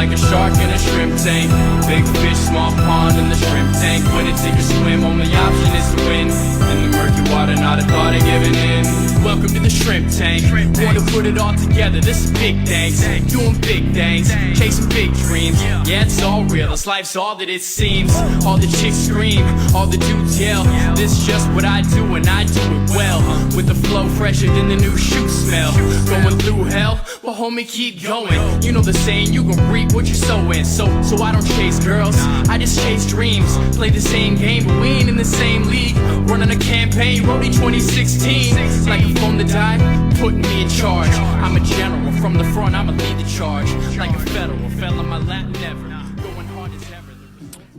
like a shark in a shrimp tank. Big fish, small pond in the shrimp tank. When it's sink or swim, only option is to win. In the murky water, not a thought of giving in. Welcome to the shrimp tank. Want to put it all together, this is big thanks. Doing big things, chasing big dreams. Yeah, it's all real, this life's all that it seems. All the chicks scream, all the dudes yell. This is just what I do and I do it well. With the flow fresher than the new shoe smell. Going through hell, well homie keep going. You know the saying, you gon' reap what you're sowing. So I don't chase girls, I just chase dreams. Play the same game but we ain't in the same league. Running a campaign, Roadie 2016. Like a phone to die, putting me in charge. I'm a general, from the front I'ma lead the charge. Like a federal, fell on my lap never. Going hard as ever.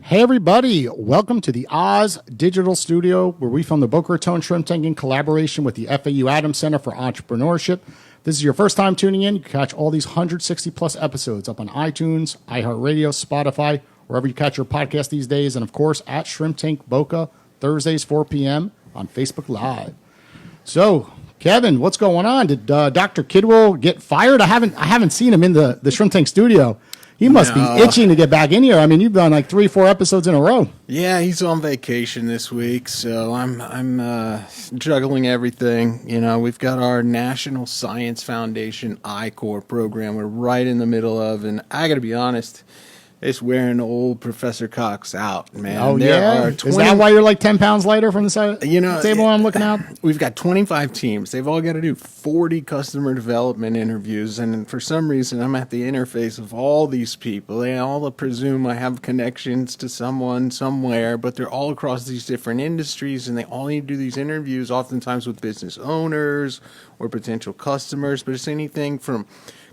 Hey everybody, welcome to the Oz Digital Studio, where we film the Boca Raton Shrimp Tank in collaboration with the FAU Adams Center for Entrepreneurship. If this is your first time tuning in, you can catch all these 160 plus episodes up on iTunes, iHeartRadio, Spotify, wherever you catch your podcast these days, and of course at Shrimp Tank Boca, Thursdays 4 p.m. on Facebook Live. So, Kevin, what's going on? Did Dr. Kidwell get fired? I haven't seen him in the Shrimp Tank studio. He must be itching to get back in here. I mean, you've done like 3-4 episodes in a row. Yeah, he's on vacation this week, so I'm juggling everything. You know, we've got our National Science Foundation I-Corps program we're right in the middle of, and I got to be honest, it's wearing old Professor Cox out, man. Oh, yeah? Is that why you're like 10 pounds lighter from the side table I'm looking out? We've got 25 teams. They've all got to do 40 customer development interviews, and for some reason, I'm at the interface of all these people. They all presume I have connections to someone somewhere, but they're all across these different industries, and they all need to do these interviews, oftentimes with business owners or potential customers, but it's anything from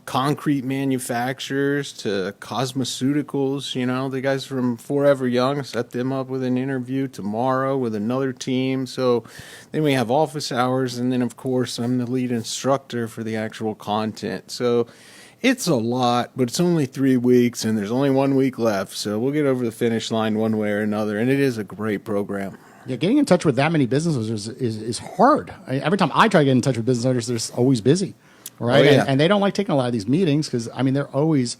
concrete manufacturers to cosmeceuticals. You know, the guys from Forever Young, set them up with an interview tomorrow with another team. So then we have office hours, and then of course I'm the lead instructor for the actual content. So it's a lot, but it's only 3 weeks and there's only 1 week left, so we'll get over the finish line one way or another, and it is a great program. Yeah, getting in touch with that many business owners is hard. Every time I try to get in touch with business owners, they're always busy. Right. Oh, yeah. And they don't like taking a lot of these meetings because, I mean, they're always,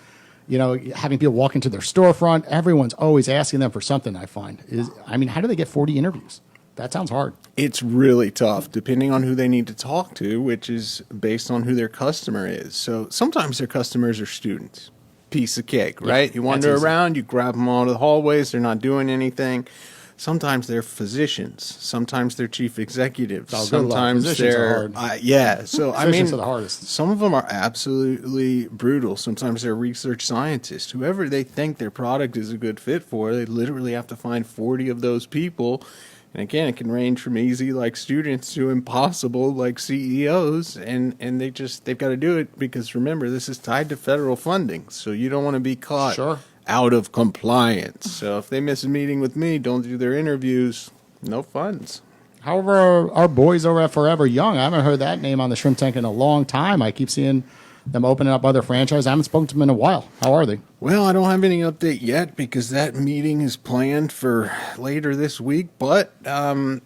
having people walk into their storefront. Everyone's always asking them for something, I find. How do they get 40 interviews? That sounds hard. It's really tough, depending on who they need to talk to, which is based on who their customer is. So sometimes their customers are students. Piece of cake, right? You wander around, you grab them out of the hallways, they're not doing anything. Sometimes they're physicians. Sometimes they're chief executives. Sometimes they're So I mean, are the hardest. Some of them are absolutely brutal. Sometimes they're research scientists. Whoever they think their product is a good fit for, they literally have to find 40 of those people. And again, it can range from easy like students to impossible like CEOs, and they've got to do it because remember, this is tied to federal funding, so you don't want to be caught out of compliance. So if they miss a meeting with me, don't do their interviews, no funds. However, our boys over at Forever Young, I haven't heard that name on the Shrimp Tank in a long time. I keep seeing them opening up other franchises. I haven't spoken to them in a while. How are they? Well, I don't have any update yet because that meeting is planned for later this week. But from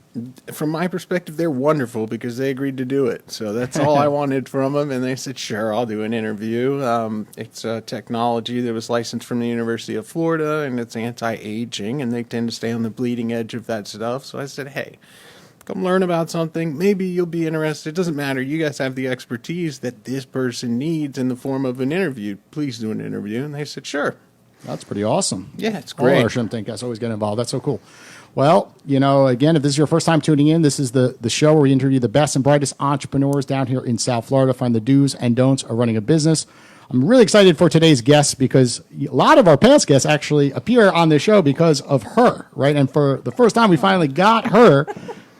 my perspective, they're wonderful because they agreed to do it. So that's all I wanted from them. And they said, sure, I'll do an interview. It's a technology that was licensed from the University of Florida, and it's anti-aging, and they tend to stay on the bleeding edge of that stuff. So I said, hey, come learn about something. Maybe you'll be interested. It doesn't matter. You guys have the expertise that this person needs in the form of an interview. Please do an interview. And they said, sure. That's pretty awesome. Yeah, it's great. All our Shrimp Tank guys always get involved. That's so cool. Well, again, if this is your first time tuning in, this is the show where we interview the best and brightest entrepreneurs down here in South Florida, find the do's and don'ts of running a business. I'm really excited for today's guest because a lot of our past guests actually appear on this show because of her, right? And for the first time, we finally got her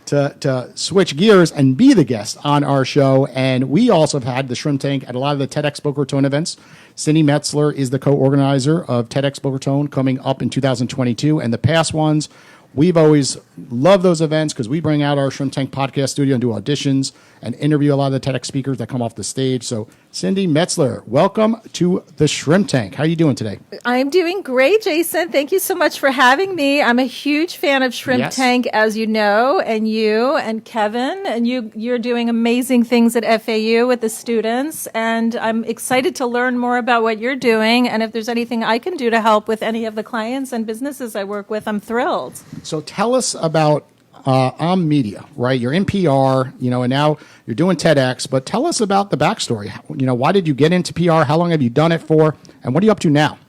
to switch gears and be the guest on our show. And we also have had the Shrimp Tank at a lot of the TEDxBocaRaton events. Cindy Metzler is the co-organizer of TEDxBocaRaton coming up in 2022. And the past ones We've always loved those events because we bring out our Shrimp Tank podcast studio and do auditions and interview a lot of the TEDx speakers that come off the stage. So, Cindy Metzler, welcome to the Shrimp Tank. How are you doing today? I'm doing great, Jason. Thank you so much for having me. I'm a huge fan of Shrimp Tank, as you know, and you and Kevin, and you're doing amazing things at FAU with the students, and I'm excited to learn more about what you're doing, and if there's anything I can do to help with any of the clients and businesses I work with, I'm thrilled. So tell us about Omm Media, right? You're in PR, and now you're doing TEDx, but tell us about the backstory. Why did you get into PR? How long have you done it for? And what are you up to now?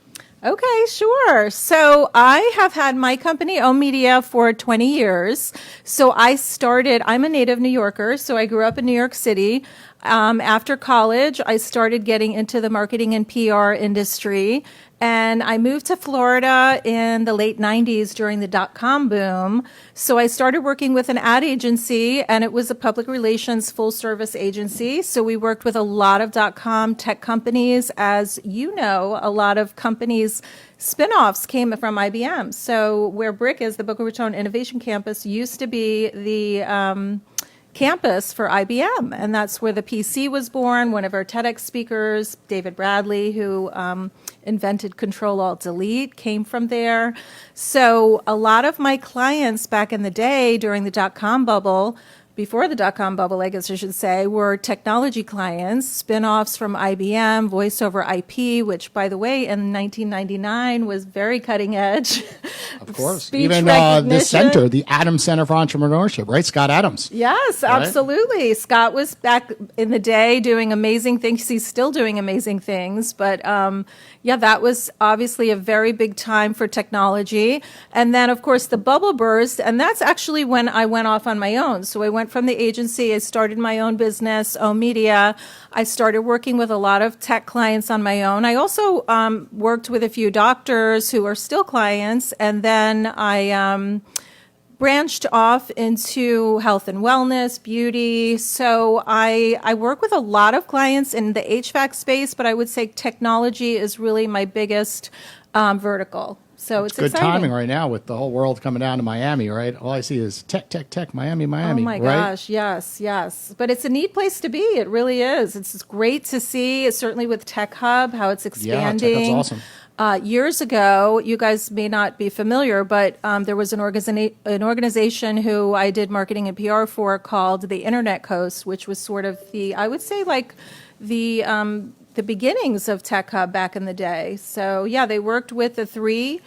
Okay, sure. So I have had my company, Omm Media, for 20 years. So I'm a native New Yorker, so I grew up in New York City. After college, I started getting into the marketing and PR industry. And I moved to Florida in the late 90s during the dot-com boom. So I started working with an ad agency, and it was a public relations full-service agency. So we worked with a lot of dot-com tech companies. As you know, a lot of companies' spinoffs came from IBM. So where BRIC is, the Boca Raton Innovation Campus, used to be the campus for IBM, and that's where the PC was born. One of our TEDx speakers, David Bradley, who invented Control-Alt-Delete, came from there. So a lot of my clients back in the day during the dot-com bubble, before the dot-com bubble, I guess I should say, were technology clients, spin-offs from IBM, voice over IP, which, by the way, in 1999 was very cutting edge. Of course. Speech Even the center, the Adams Center for Entrepreneurship, right? Scott Adams. Yes, right? Absolutely. Scott was back in the day doing amazing things. He's still doing amazing things. But that was obviously a very big time for technology. And then, of course, the bubble burst. And that's actually when I went off on my own. So I went from the agency. I started my own business, Omm Media. I started working with a lot of tech clients on my own. I also worked with a few doctors who are still clients. And then I branched off into health and wellness, beauty. So I work with a lot of clients in the HVAC space, but I would say technology is really my biggest vertical. So it's good exciting. timing right now with the whole world coming down to Miami, right? All I see is tech, Miami. Oh my right? gosh, yes. But it's a neat place to be. It really is. It's great to see, certainly with Tech Hub, how it's expanding. Yeah, Tech Hub's awesome. Years ago, you guys may not be familiar, but there was an organization who I did marketing and PR for called the Internet Coast, which was sort of the beginnings of Tech Hub back in the day. So yeah, they worked with the three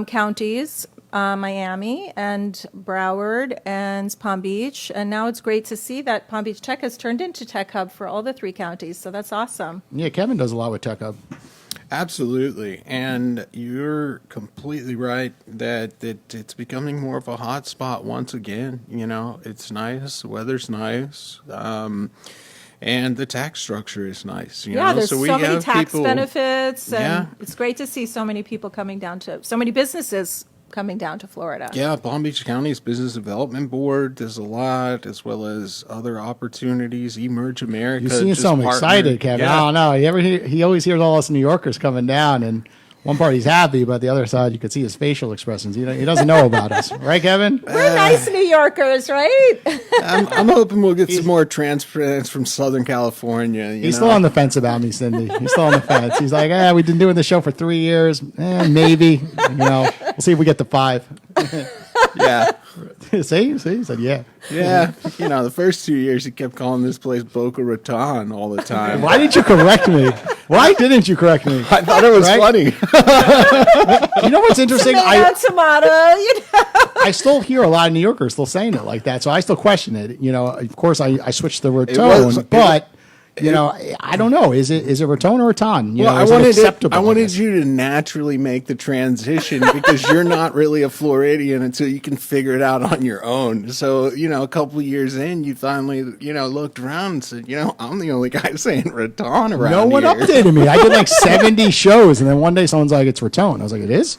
counties, Miami and Broward and Palm Beach, and now it's great to see that Palm Beach Tech has turned into Tech Hub for all the three counties. So that's awesome. Yeah, Kevin does a lot with Tech Hub. Absolutely. And you're completely right that it's becoming more of a hot spot once again. It's nice. The weather's nice. And the tax structure is nice. There's so many tax benefits. And it's great to see so many people so many businesses coming down to Florida. Yeah, Palm Beach County's Business Development Board does a lot, as well as other opportunities. Emerge America. You seem so excited, Kevin. Yeah. I don't know. He always hears all us New Yorkers coming down, and one part he's happy, but the other side you could see his facial expressions. He doesn't know about us, right, Kevin? We're nice New Yorkers, right? I'm hoping we'll get some more transplants from Southern California. He's still on the fence about me, Cindy. He's still on the fence. He's like, we've been doing the show for 3 years. Maybe. We'll see if we get to 5. Yeah. See? He said, yeah. Yeah. The first 2 years he kept calling this place Boca Raton all the time. Why didn't you correct me? Why didn't you correct me? I thought it was funny. You know what's interesting? Tomato. I still hear a lot of New Yorkers still saying it like that, so I still question it. Of course, I switched the Raton, but I don't know. Is it Raton or Raton? I wanted you to naturally make the transition because you're not really a Floridian until you can figure it out on your own. So, a couple of years in, you finally, looked around and said, I'm the only guy saying Raton around No one here. updated me. I did like 70 shows, and then one day someone's like, it's Raton. I was like, it is?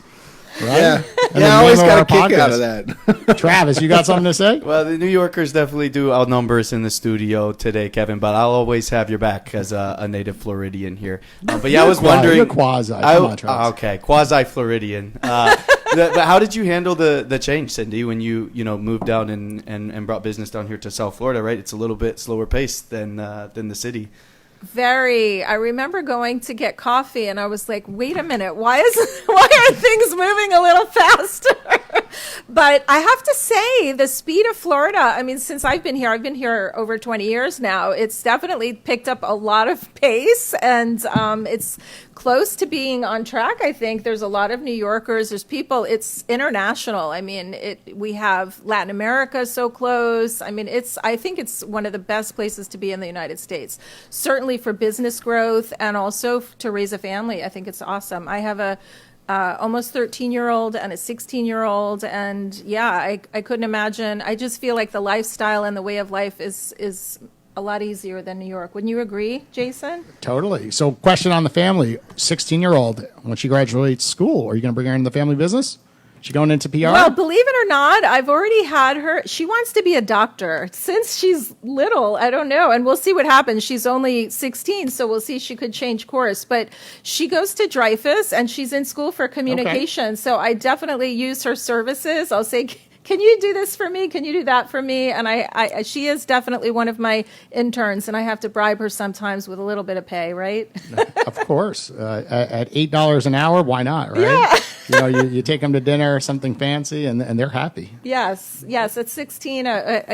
Right? Yeah. And I always got a podcast. kick out of that. Travis, you got something to say? Well, the New Yorkers definitely do outnumber us in the studio today, Kevin, but I'll always have your back as a native Floridian here. But yeah, I was wondering. You're quasi. Come on, Travis. Okay, quasi-Floridian. But how did you handle the change, Cindy, when you moved down and brought business down here to South Florida, right? It's a little bit slower paced than the city. Very. I remember going to get coffee and I was like, wait a minute, why are things moving a little faster? But I have to say, the speed of Florida, I mean, since I've been here over 20 years now, it's definitely picked up a lot of pace, and it's close to being on track, I think. There's a lot of New Yorkers, there's people, it's international. I mean, we have Latin America so close. I mean, I think it's one of the best places to be in the United States, certainly for business growth and also to raise a family. I think it's awesome. I have a almost 13-year-old and a 16-year-old. And yeah, I couldn't imagine. I just feel like the lifestyle and the way of life is a lot easier than New York. Wouldn't you agree, Jason? Totally. So question on the family, 16-year-old, when she graduates school, are you going to bring her into the family business? She going into PR? Well, believe it or not, I've already had her. She wants to be a doctor since she's little. I don't know. And we'll see what happens. She's only 16, so we'll see. She could change course. But she goes to Dreyfus, and she's in school for communication. Okay. So I definitely use her services. I'll say, can you do this for me? Can you do that for me? And she is definitely one of my interns, and I have to bribe her sometimes with a little bit of pay, right? Of course. At $8 an hour, why not, right? Yeah. You take them to dinner or something fancy, and they're happy. Yes. At 16,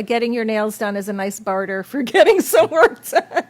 getting your nails done is a nice barter for getting some work done.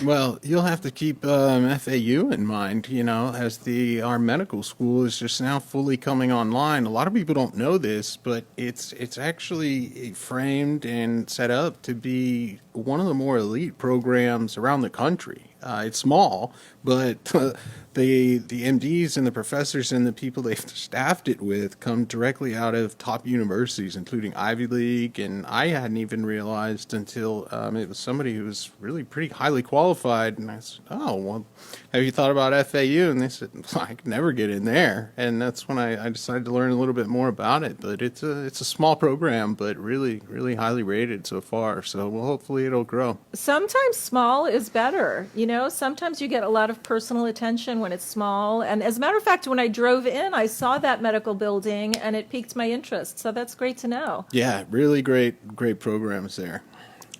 Well, you'll have to keep FAU in mind, as our medical school is just now fully coming online. A lot of people don't know this, but it's actually framed and set up to be one of the more elite programs around the country. It's small, but the MDs and the professors and the people they've staffed it with come directly out of top universities, including Ivy League. And I hadn't even realized until it was somebody who was really pretty highly qualified. And I said, oh, well, have you thought about FAU? And they said, I could never get in there. And that's when I decided to learn a little bit more about it. But it's a small program, but really, really highly rated so far. So hopefully it'll grow. Sometimes small is better. Sometimes you get a lot of personal attention when it's small. And as a matter of fact, when I drove in, I saw that medical building and it piqued my interest. So that's great to know. Yeah, really great programs there.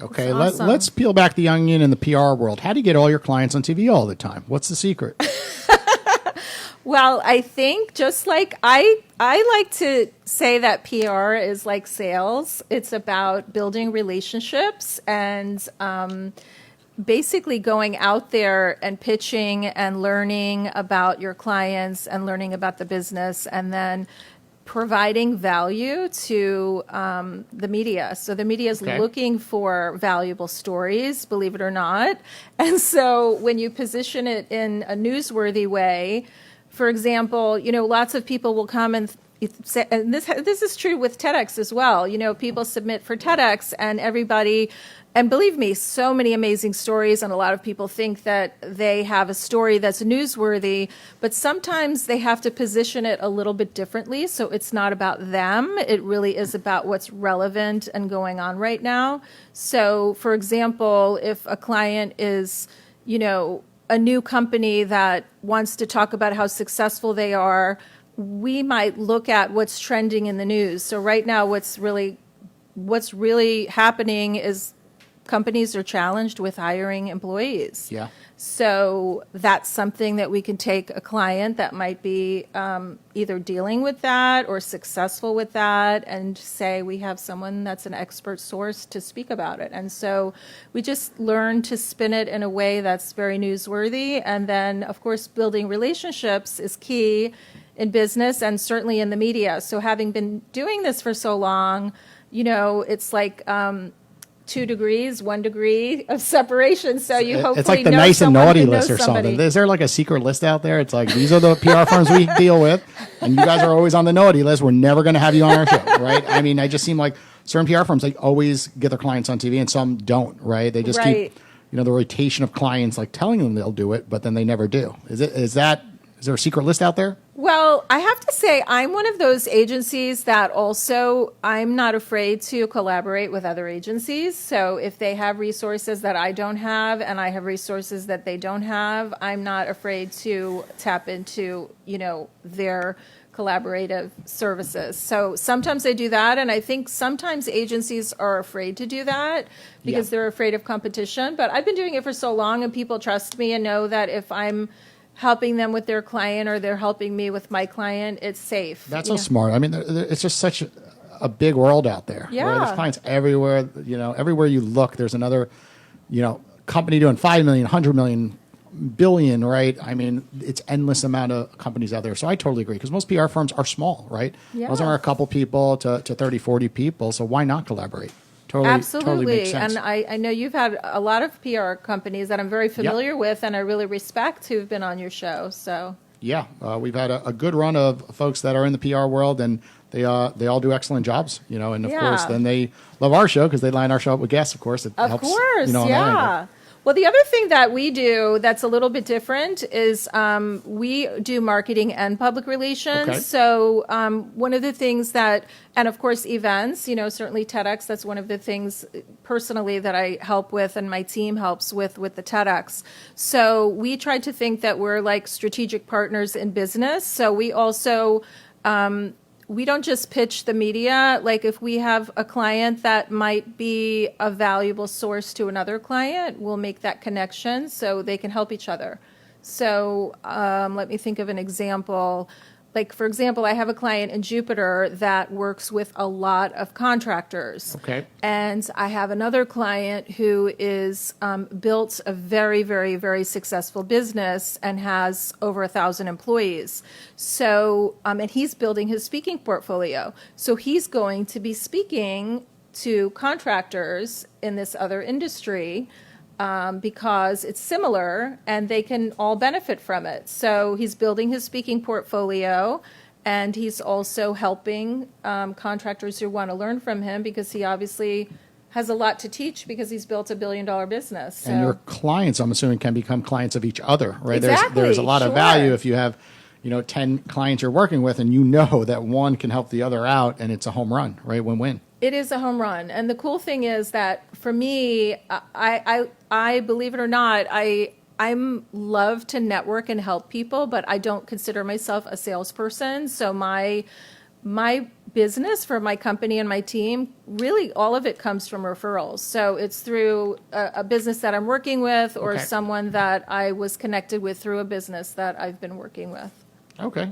Okay, awesome. Let's peel back the onion in the PR world. How do you get all your clients on TV all the time? What's the secret? Well, I think just like I like to say that PR is like sales. It's about building relationships and basically going out there and pitching and learning about your clients and learning about the business, and then providing value to the media. So the media is looking for valuable stories, believe it or not. And so when you position it in a newsworthy way, for example, lots of people will come and say, and this is true with TEDx as well. People submit for TEDx and everybody, and believe me, so many amazing stories, and a lot of people think that they have a story that's newsworthy, but sometimes they have to position it a little bit differently, so it's not about them. It really is about what's relevant and going on right now. So, for example, if a client is, a new company that wants to talk about how successful they are, we might look at what's trending in the news. So right now, what's really happening is companies are challenged with hiring employees. Yeah. So that's something that we can take a client that might be either dealing with that or successful with that and say we have someone that's an expert source to speak about it. And so we just learn to spin it in a way that's very newsworthy. And then, of course, building relationships is key in business and certainly in the media. So having been doing this for so long, it's like 2 degrees, 1 degree of separation. So you hopefully it's like the know nice and someone naughty who knows list or somebody. something. Is there like a secret list out there? It's like, these are the PR firms we deal with, and you guys are always on the naughty list. We're never going to have you on our show, right? I mean, I just seem like certain PR firms, they always get their clients on TV and some don't, right? They just keep, the rotation of clients like telling them they'll do it, but then they never do. Is there a secret list out there? Well, I have to say I'm one of those agencies that also I'm not afraid to collaborate with other agencies. So if they have resources that I don't have and I have resources that they don't have, I'm not afraid to tap into, their collaborative services. So sometimes I do that, and I think sometimes agencies are afraid to do that because they're afraid of competition. But I've been doing it for so long, and people trust me and know that if I'm helping them with their client or they're helping me with my client, it's safe. That's so smart. I mean, it's just such a big world out there. Yeah. Right? There's clients everywhere. Everywhere you look, there's another, company doing 5 million, 100 million, billion, right? I mean, it's endless amount of companies out there. So I totally agree because most PR firms are small, right? Yeah. Those are a couple people to 30, 40 people. So why not collaborate? Totally makes Absolutely. sense. And I know you've had a lot of PR companies that I'm very familiar with and I really respect who've been on your show. So yeah, we've had a good run of folks that are in the PR world, and they all do excellent jobs, and of course, then they love our show because they line our show up with guests. Of course, it helps. Of course, on that yeah. angle. Well, the other thing that we do that's a little bit different is we do marketing and public relations. Okay. So one of the things that, and of course events, certainly TEDx, that's one of the things personally that I help with and my team helps with the TEDx. So we try to think that we're like strategic partners in business. So we also we don't just pitch the media. Like if we have a client that might be a valuable source to another client, we'll make that connection so they can help each other. So let me think of an example. Like, for example, I have a client in Jupiter that works with a lot of contractors. Okay. And I have another client who is built a very, very, very successful business and has over 1,000 employees. So, and he's building his speaking portfolio. So he's going to be speaking to contractors in this other industry because it's similar and they can all benefit from it. So he's building his speaking portfolio, and he's also helping contractors who want to learn from him because he obviously has a lot to teach because he's built $1 billion business. So. And your clients, I'm assuming, can become clients of each other, right? Exactly, There's a lot of sure. value if you have 10 clients you're working with and that one can help the other out, and it's a home run, right? Win-win. It is a home run. And the cool thing is that for me, I believe it or not, I'm love to network and help people, but I don't consider myself a salesperson. So my business for my company and my team, really all of it comes from referrals. So it's through a business that I'm working with or someone that I was connected with through a business that I've been working with. Okay.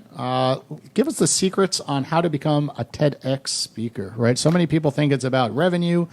Give us the secrets on how to become a TEDx speaker, right? So many people think it's about revenue.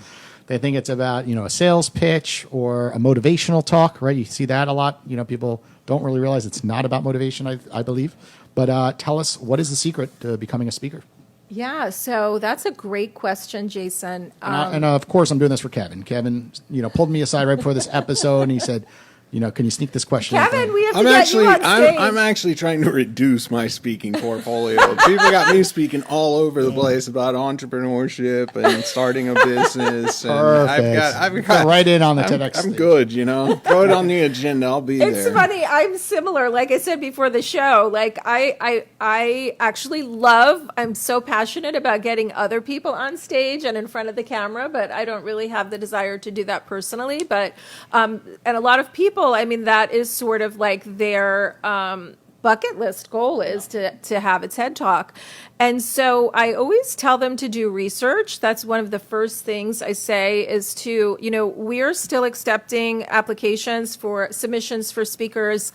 They think it's about, a sales pitch or a motivational talk, right? You see that a lot. People don't really realize it's not about motivation, I believe. But tell us, what is the secret to becoming a speaker? Yeah, so that's a great question, Jason. And of course, I'm doing this for Kevin. Kevin, pulled me aside right before this episode, and he said, can you sneak this question in? Kevin, we have to get you on stage. I'm actually trying to reduce my speaking portfolio. People got me speaking all over the place about entrepreneurship and starting a business. And Perfect. I've got right in on the TEDx. I'm good, Throw it on the agenda. I'll be there. It's funny. I'm similar. Like I said before the show, like I actually I'm so passionate about getting other people on stage and in front of the camera, but I don't really have the desire to do that personally. But, and a lot of people, that is sort of like their bucket list goal is to have a TED Talk. And so I always tell them to do research. That's one of the first things I say is to, we're still accepting applications for submissions for speakers.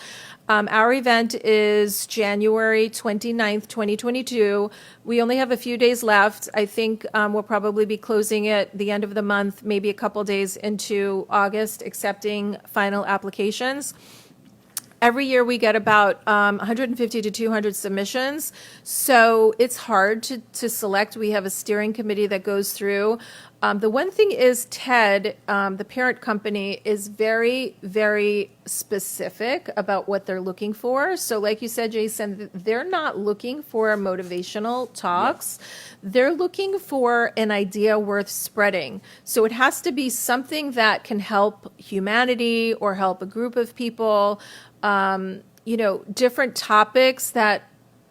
Our event is January 29th, 2022. We only have a few days left. I think we'll probably be closing it the end of the month, maybe a couple days into August, accepting final applications. Every year we get about 150 to 200 submissions, so it's hard to select. We have a steering committee that goes through. The one thing is TED, the parent company, is very, very specific about what they're looking for. So like you said, Jason, they're not looking for motivational talks. They're looking for an idea worth spreading. So it has to be something that can help humanity or help a group of people, different topics that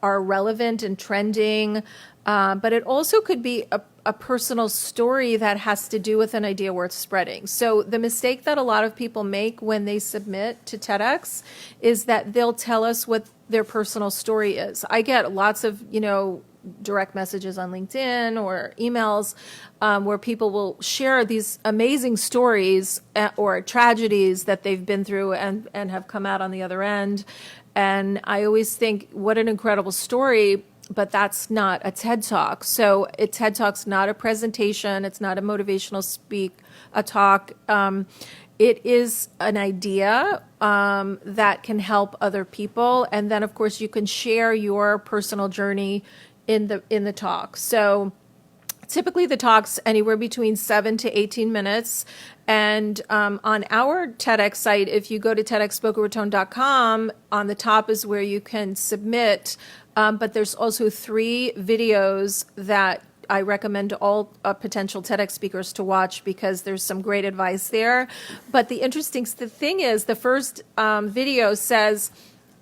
are relevant and trending. But it also could be a personal story that has to do with an idea worth spreading. So the mistake that a lot of people make when they submit to TEDx is that they'll tell us what their personal story is. I get lots of, direct messages on LinkedIn or emails where people will share these amazing stories or tragedies that they've been through and have come out on the other end. And I always think, what an incredible story, but that's not a TED Talk. So a TED Talk's not a presentation. It's not a motivational talk. It is an idea that can help other people. And then, of course, you can share your personal journey in the talk. So typically the talk's anywhere between 7 to 18 minutes. And on our TEDx site, if you go to TEDxBocaRaton.com, on the top is where you can submit. But there's also 3 videos that I recommend to all potential TEDx speakers to watch because there's some great advice there. But the interesting thing is the first video says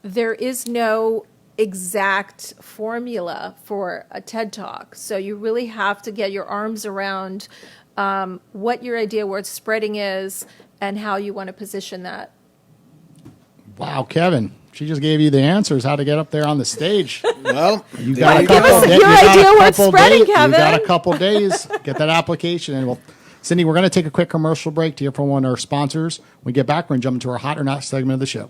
there is no exact formula for a TED Talk. So you really have to get your arms around what your idea worth spreading is and how you want to position that. Wow, Kevin. She just gave you the answers how to get up there on the stage. Well, You got a couple days. Get that application in. Well, Cindy, we're going to take a quick commercial break to hear from one of our sponsors. When we get back, we're going to jump into our Hot or Not segment of the show.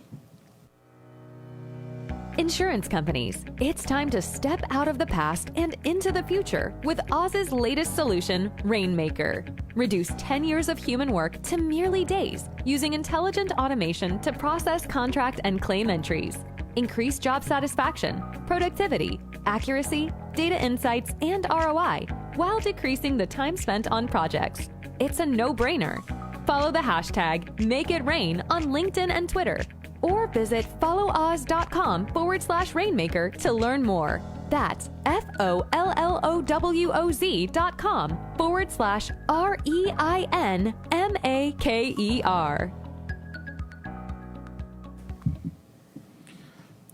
Insurance companies, it's time to step out of the past and into the future with Oz's latest solution, Rainmaker. Reduce 10 years of human work to merely days using intelligent automation to process contract and claim entries. Increase job satisfaction, productivity, accuracy, data insights, and ROI while decreasing the time spent on projects. It's a no-brainer. Follow the hashtag #MakeItRain on LinkedIn and Twitter. Or visit followoz.com/rainmaker to learn more. That's FOLLOWZ.com/REINMAKER.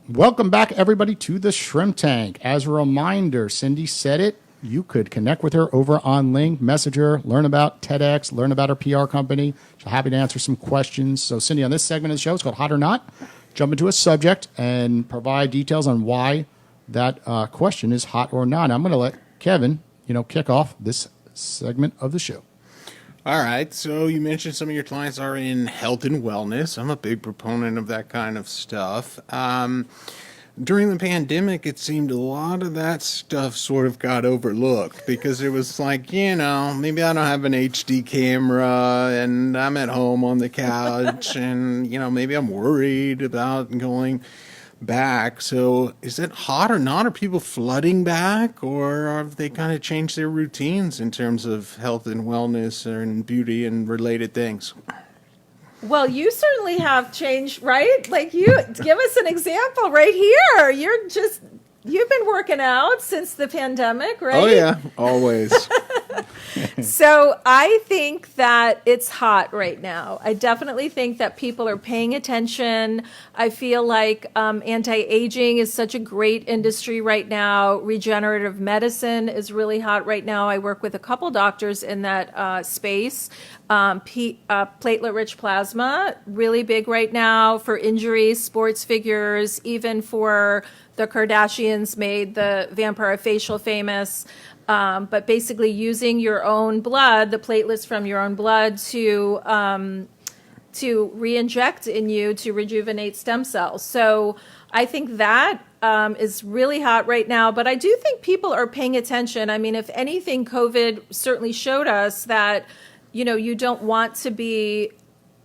Welcome back, everybody, to the Shrimp Tank. As a reminder, Cindy said it. You could connect with her over on LinkedIn, message her, learn about TEDx, learn about her PR company. She'll happy to answer some questions. So, Cindy, on this segment of the show, it's called Hot or Not. Jump into a subject and provide details on why that question is hot or not. I'm going to let Kevin, kick off this segment of the show. All right. So you mentioned some of your clients are in health and wellness. I'm a big proponent of that kind of stuff. During the pandemic, it seemed a lot of that stuff sort of got overlooked because it was like, maybe I don't have an HD camera and I'm at home on the couch and, maybe I'm worried about going back. So is it hot or not? Are people flooding back, or have they kind of changed their routines in terms of health and wellness and beauty and related things? Well, you certainly have changed, right? Like, you give us an example right here. You've been working out since the pandemic, right? Oh, yeah, always. So I think that it's hot right now. I definitely think that people are paying attention. I feel like anti-aging is such a great industry right now. Regenerative medicine is really hot right now. I work with a couple doctors in that space. Platelet-rich plasma, really big right now for injuries, sports figures, even for the Kardashians made the vampire facial famous. But basically using your own blood, the platelets from your own blood to re-inject in you to rejuvenate stem cells. So I think that is really hot right now. But I do think people are paying attention. I mean, if anything, COVID certainly showed us that, you don't want to be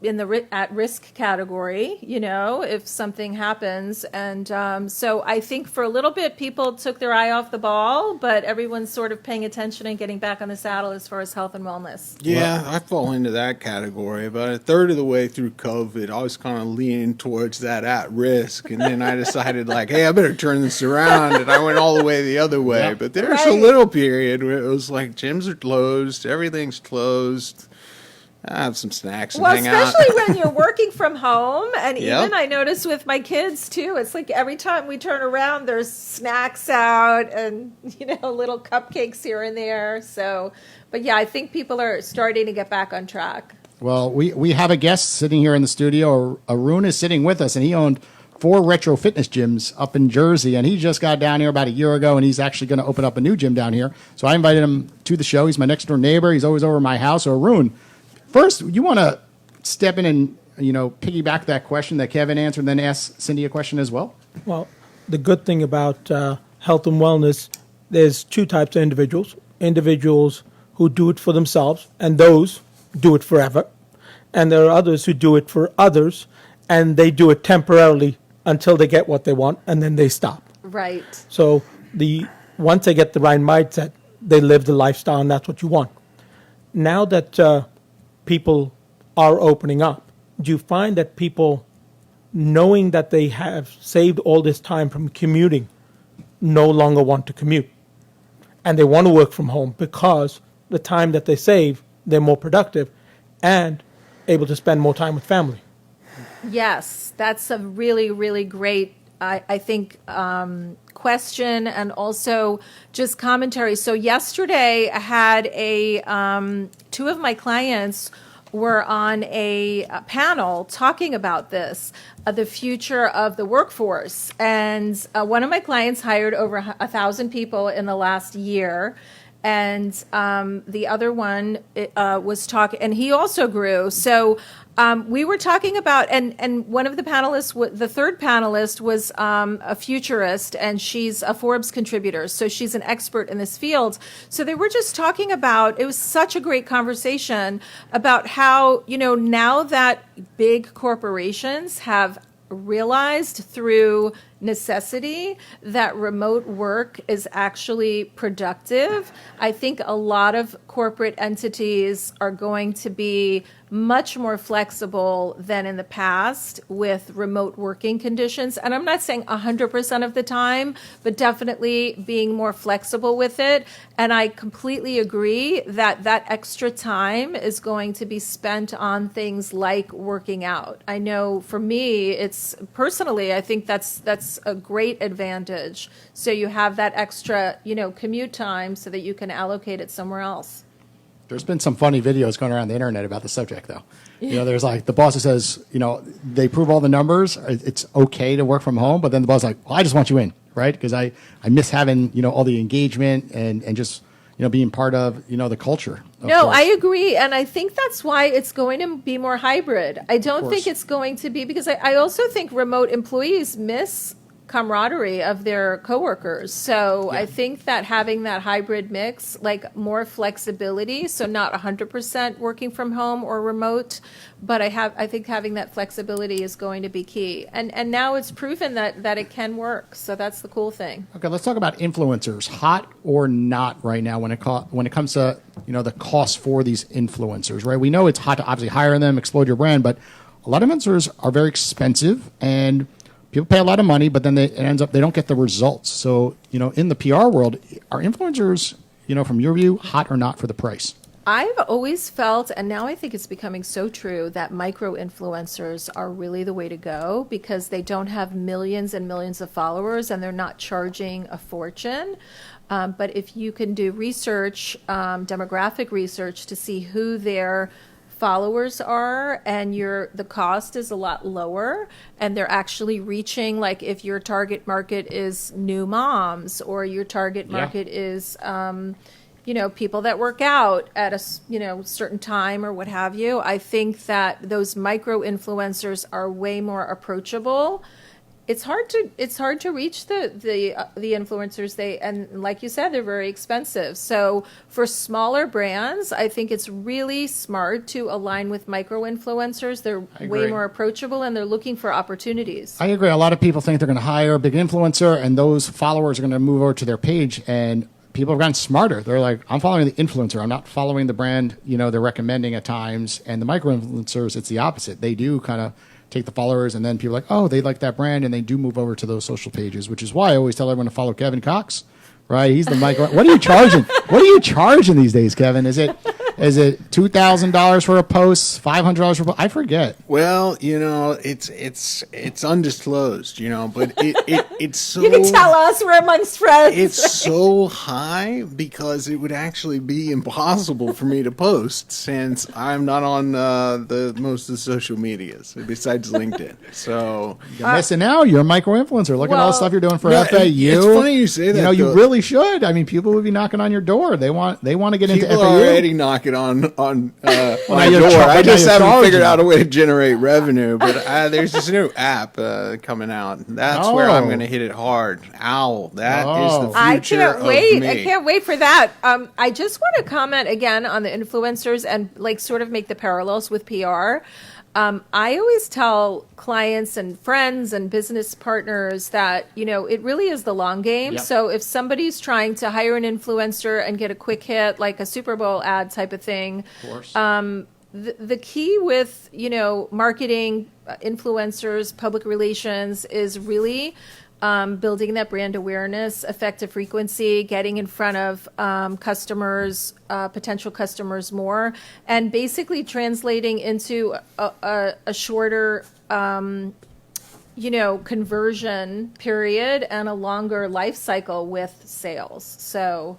in the at-risk category, if something happens. And so I think for a little bit, people took their eye off the ball, but everyone's sort of paying attention and getting back on the saddle as far as health and wellness. Yeah, I fall into that category. About a third of the way through COVID, I was kind of leaning towards that at-risk. And then I decided, hey, I better turn this around. And I went all the way the other way. Yeah. But there's a little period where it was like gyms are closed, everything's closed. I have some snacks and hang out. Well, especially when you're working from home. And even I notice with my kids, too, it's like every time we turn around, there's snacks out and, little cupcakes here and there. So, but yeah, I think people are starting to get back on track. Well, we have a guest sitting here in the studio. Arun is sitting with us, and he owned 4 retro fitness gyms up in Jersey, and he just got down here about a year ago, and he's actually going to open up a new gym down here. So I invited him to the show. He's my next door neighbor. He's always over at my house. So Arun, first, you want to step in and piggyback that question that Kevin answered, and then ask Cindy a question as well? Well, the good thing about health and wellness, there's 2 types of individuals. Individuals who do it for themselves, and those do it forever. And there are others who do it for others, and they do it temporarily until they get what they want, and then they stop. Right. So once they get the right mindset, they live the lifestyle, and that's what you want. Now that people are opening up, do you find that people, knowing that they have saved all this time from commuting, no longer want to commute? And they want to work from home because the time that they save, they're more productive and able to spend more time with family. Yes, that's a really, really great, I think, question and also just commentary. So yesterday I had 2 of my clients were on a panel talking about this, the future of the workforce. And one of my clients hired over 1,000 people in the last year. And the other one was talking, and he also grew. So we were talking about, and one of the panelists, the third panelist was a futurist, and she's a Forbes contributor. So she's an expert in this field. So they were just talking about, it was such a great conversation about how, now that big corporations have realized through necessity that remote work is actually productive. I think a lot of corporate entities are going to be much more flexible than in the past with remote working conditions. And I'm not saying 100% of the time, but definitely being more flexible with it. And I completely agree that that extra time is going to be spent on things like working out. I know for me, it's personally, I think that's a great advantage. So you have that extra, commute time so that you can allocate it somewhere else. There's been some funny videos going around the internet about the subject, though. There's like the boss that says, they prove all the numbers. It's okay to work from home, but then the boss is like, well, I just want you in, right? Because I miss having, all the engagement and just, being part of, the culture. No, I agree. And I think that's why it's going to be more hybrid. I don't think it's going to be, because I also think remote employees miss camaraderie of their coworkers. So I think that having that hybrid mix, like more flexibility, so not 100% working from home or remote, but I think having that flexibility is going to be key. And now it's proven that it can work. So that's the cool thing. Okay, let's talk about influencers, hot or not right now when it comes to, the cost for these influencers, right? We know it's hot to obviously hire them, explode your brand, but a lot of influencers are very expensive and people pay a lot of money, but then it ends up they don't get the results. So, in the PR world, are influencers, from your view, hot or not for the price? I've always felt, and now I think it's becoming so true, that micro-influencers are really the way to go because they don't have millions and millions of followers and they're not charging a fortune. But if you can do research, demographic research to see who their followers are and the cost is a lot lower and they're actually reaching, like if your target market is new moms or your target market is people that work out at a certain time or what have you, I think that those micro influencers are way more approachable. It's hard to reach the influencers. And like you said, they're very expensive. So for smaller brands, I think it's really smart to align with micro influencers. They're way more approachable and they're looking for opportunities. I agree. A lot of people think they're going to hire a big influencer and those followers are going to move over to their page, and people have gotten smarter. They're like, I'm following the influencer. I'm not following the brand, they're recommending at times. And the micro influencers, it's the opposite. They do kind of take the followers, and then people are like, oh, they like that brand, and they do move over to those social pages, which is why I always tell everyone to follow Kevin Cox, right? He's the micro. What are you charging? What are you charging these days, Kevin? Is it Is it $2,000 for a post, $500 for a post? I forget. Well, it's undisclosed, but it's so. You can tell us, we're amongst friends. It's so high because it would actually be impossible for me to post since I'm not on the most of the social medias besides LinkedIn. So You're missing out. You're a micro-influencer. Look at all the stuff you're doing for No, FAU. it's funny you say that, You though. really should. I mean, people would be knocking on your door. They want to get into people FAU. are already knocking on my now you're door. char- I now just you're haven't charging. figured out a way to generate revenue. But there's this new app coming out. That's where I'm going to hit it hard. Owl. That is the future I can't wait. of me. I can't wait for that. I just want to comment again on the influencers and sort of make the parallels with PR. I always tell clients and friends and business partners that, it really is the long game. Yep. So if somebody's trying to hire an influencer and get a quick hit, like a Super Bowl ad type of thing, Of course. the key with, marketing, influencers, public relations is really building that brand awareness, effective frequency, getting in front of customers, potential customers more, and basically translating into a shorter, conversion period and a longer life cycle with sales. So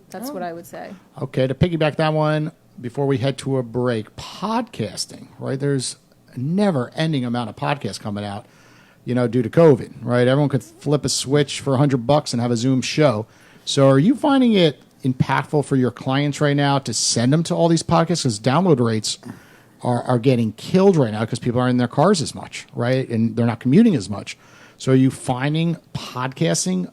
that's what I would say. Okay, to piggyback that one, before we head to a break, podcasting, right? There's a never-ending amount of podcasts coming out, due to COVID, right? Everyone could flip a switch for $100 and have a Zoom show. So are you finding it impactful for your clients right now to send them to all these podcasts? Because download rates are getting killed right now because people aren't in their cars as much, right? And they're not commuting as much. So are you finding podcasting,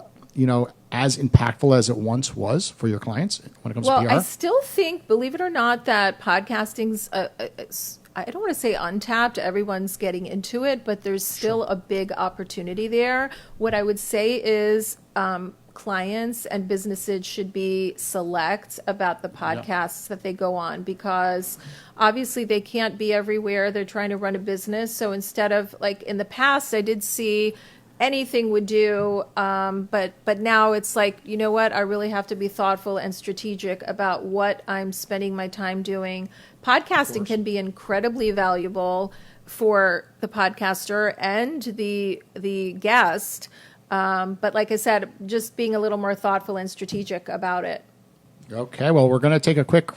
as impactful as it once was for your clients when it comes to PR? Well, I still think, believe it or not, that podcasting's, I don't want to say untapped, everyone's getting into it, but there's still a big opportunity there. What I would say is clients and businesses should be select about the podcasts that they go on, because obviously they can't be everywhere. They're trying to run a business. So instead of, like in the past, I did see anything would do, but now it's like, you know what, I really have to be thoughtful and strategic about what I'm spending my time doing. Podcasting can be incredibly valuable for the podcaster and the guest, but like I said, just being a little more thoughtful and strategic about it. Okay, well, we're going to take a quick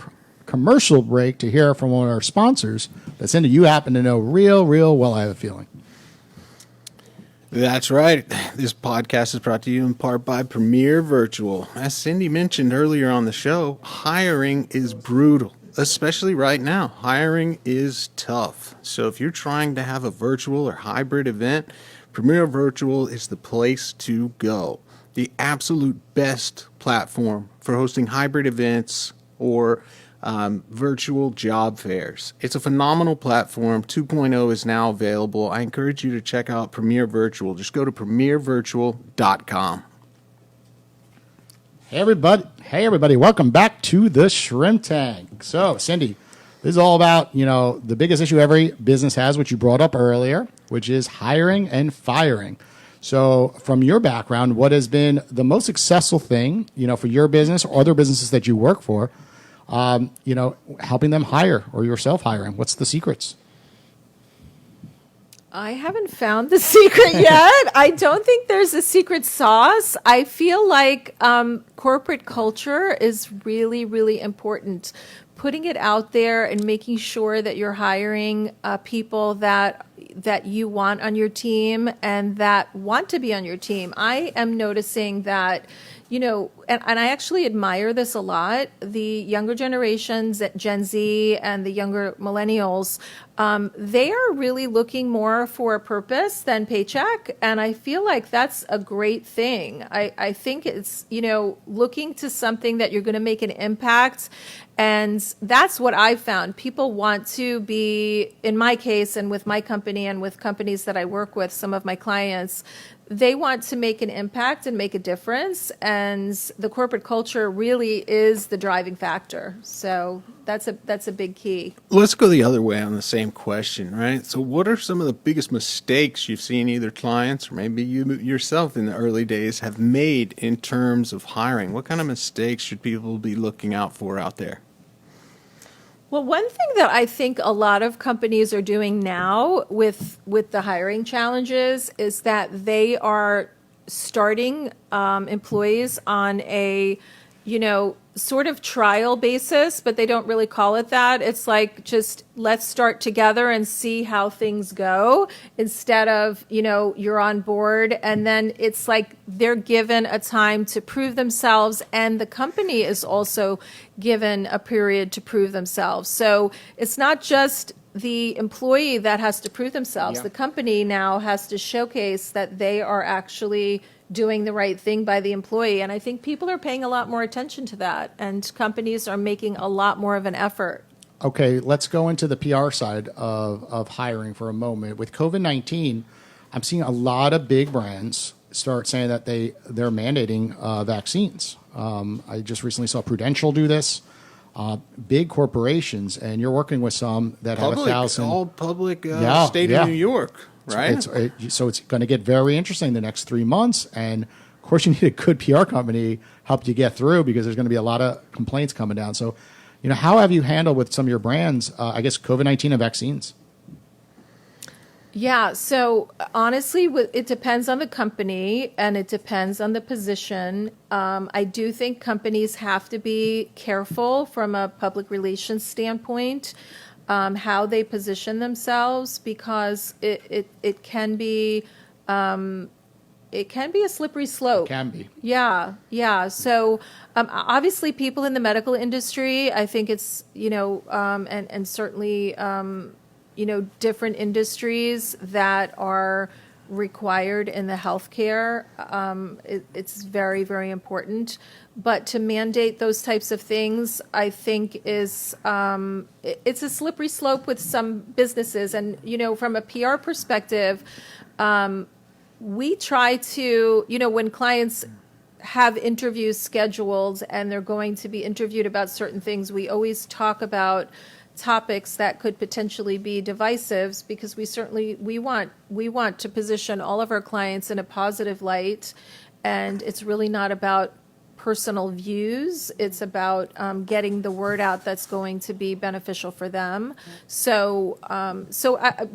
commercial break to hear from one of our sponsors that Cindy, you happen to know real well, I have a feeling. That's right. This podcast is brought to you in part by Premier Virtual. As Cindy mentioned earlier on the show, hiring is brutal, especially right now. Hiring is tough. So if you're trying to have a virtual or hybrid event, Premier Virtual is the place to go. The absolute best platform for hosting hybrid events or virtual job fairs. It's a phenomenal platform. 2.0 is now available. I encourage you to check out Premier Virtual. Just go to premiervirtual.com. Hey everybody, welcome back to the Shrimp Tank. So, Cindy, this is all about, the biggest issue every business has, which you brought up earlier, which is hiring and firing. So, from your background, what has been the most successful thing, for your business or other businesses that you work for, helping them hire or yourself hiring? What's the secrets? I haven't found the secret yet. I don't think there's a secret sauce. I feel like corporate culture is really, really important. Putting it out there and making sure that you're hiring people that you want on your team and that want to be on your team. I am noticing that, and I actually admire this a lot. The younger generations, Gen Z and the younger millennials, they are really looking more for a purpose than paycheck. And I feel like that's a great thing. I think it's, looking to something that you're going to make an impact. And that's what I've found. People want to be, in my case and with my company and with companies that I work with, some of my clients, they want to make an impact and make a difference. And the corporate culture really is the driving factor. So that's a big key. Let's go the other way on the same question, right? So what are some of the biggest mistakes you've seen either clients or maybe you yourself in the early days have made in terms of hiring? What kind of mistakes should people be looking out for out there? Well, one thing that I think a lot of companies are doing now with the hiring challenges is that they are starting employees on a, sort of trial basis, but they don't really call it that. It's like, just let's start together and see how things go, instead of, you're on board. And then it's like they're given a time to prove themselves, and the company is also given a period to prove themselves. So it's not just the employee that has to prove themselves. Yeah. The company now has to showcase that they are actually doing the right thing by the employee. And I think people are paying a lot more attention to that, and companies are making a lot more of an effort. Okay, let's go into the PR side of hiring for a moment. With COVID-19, I'm seeing a lot of big brands start saying that they're mandating vaccines. I just recently saw Prudential do this. Big corporations, and you're working with some that have 1,000. All public Yeah, state yeah. of New York, right? So it's going to get very interesting the next 3 months. And of course, you need a good PR company help you get through, because there's going to be a lot of complaints coming down. So, how have you handled with some of your brands, I guess, COVID-19 and vaccines? Yeah, so honestly, it depends on the company and it depends on the position. I do think companies have to be careful from a public relations standpoint, how they position themselves, because it can be a slippery slope. It can be. Yeah. So obviously, people in the medical industry, I think it's and certainly different industries that are required in the healthcare. It's very, very important. But to mandate those types of things, I think it's a slippery slope with some businesses. And from a PR perspective, we try to, when clients have interviews scheduled and they're going to be interviewed about certain things, we always talk about topics that could potentially be divisive, because we want to position all of our clients in a positive light, and it's really not about personal views. It's about getting the word out that's going to be beneficial for them. So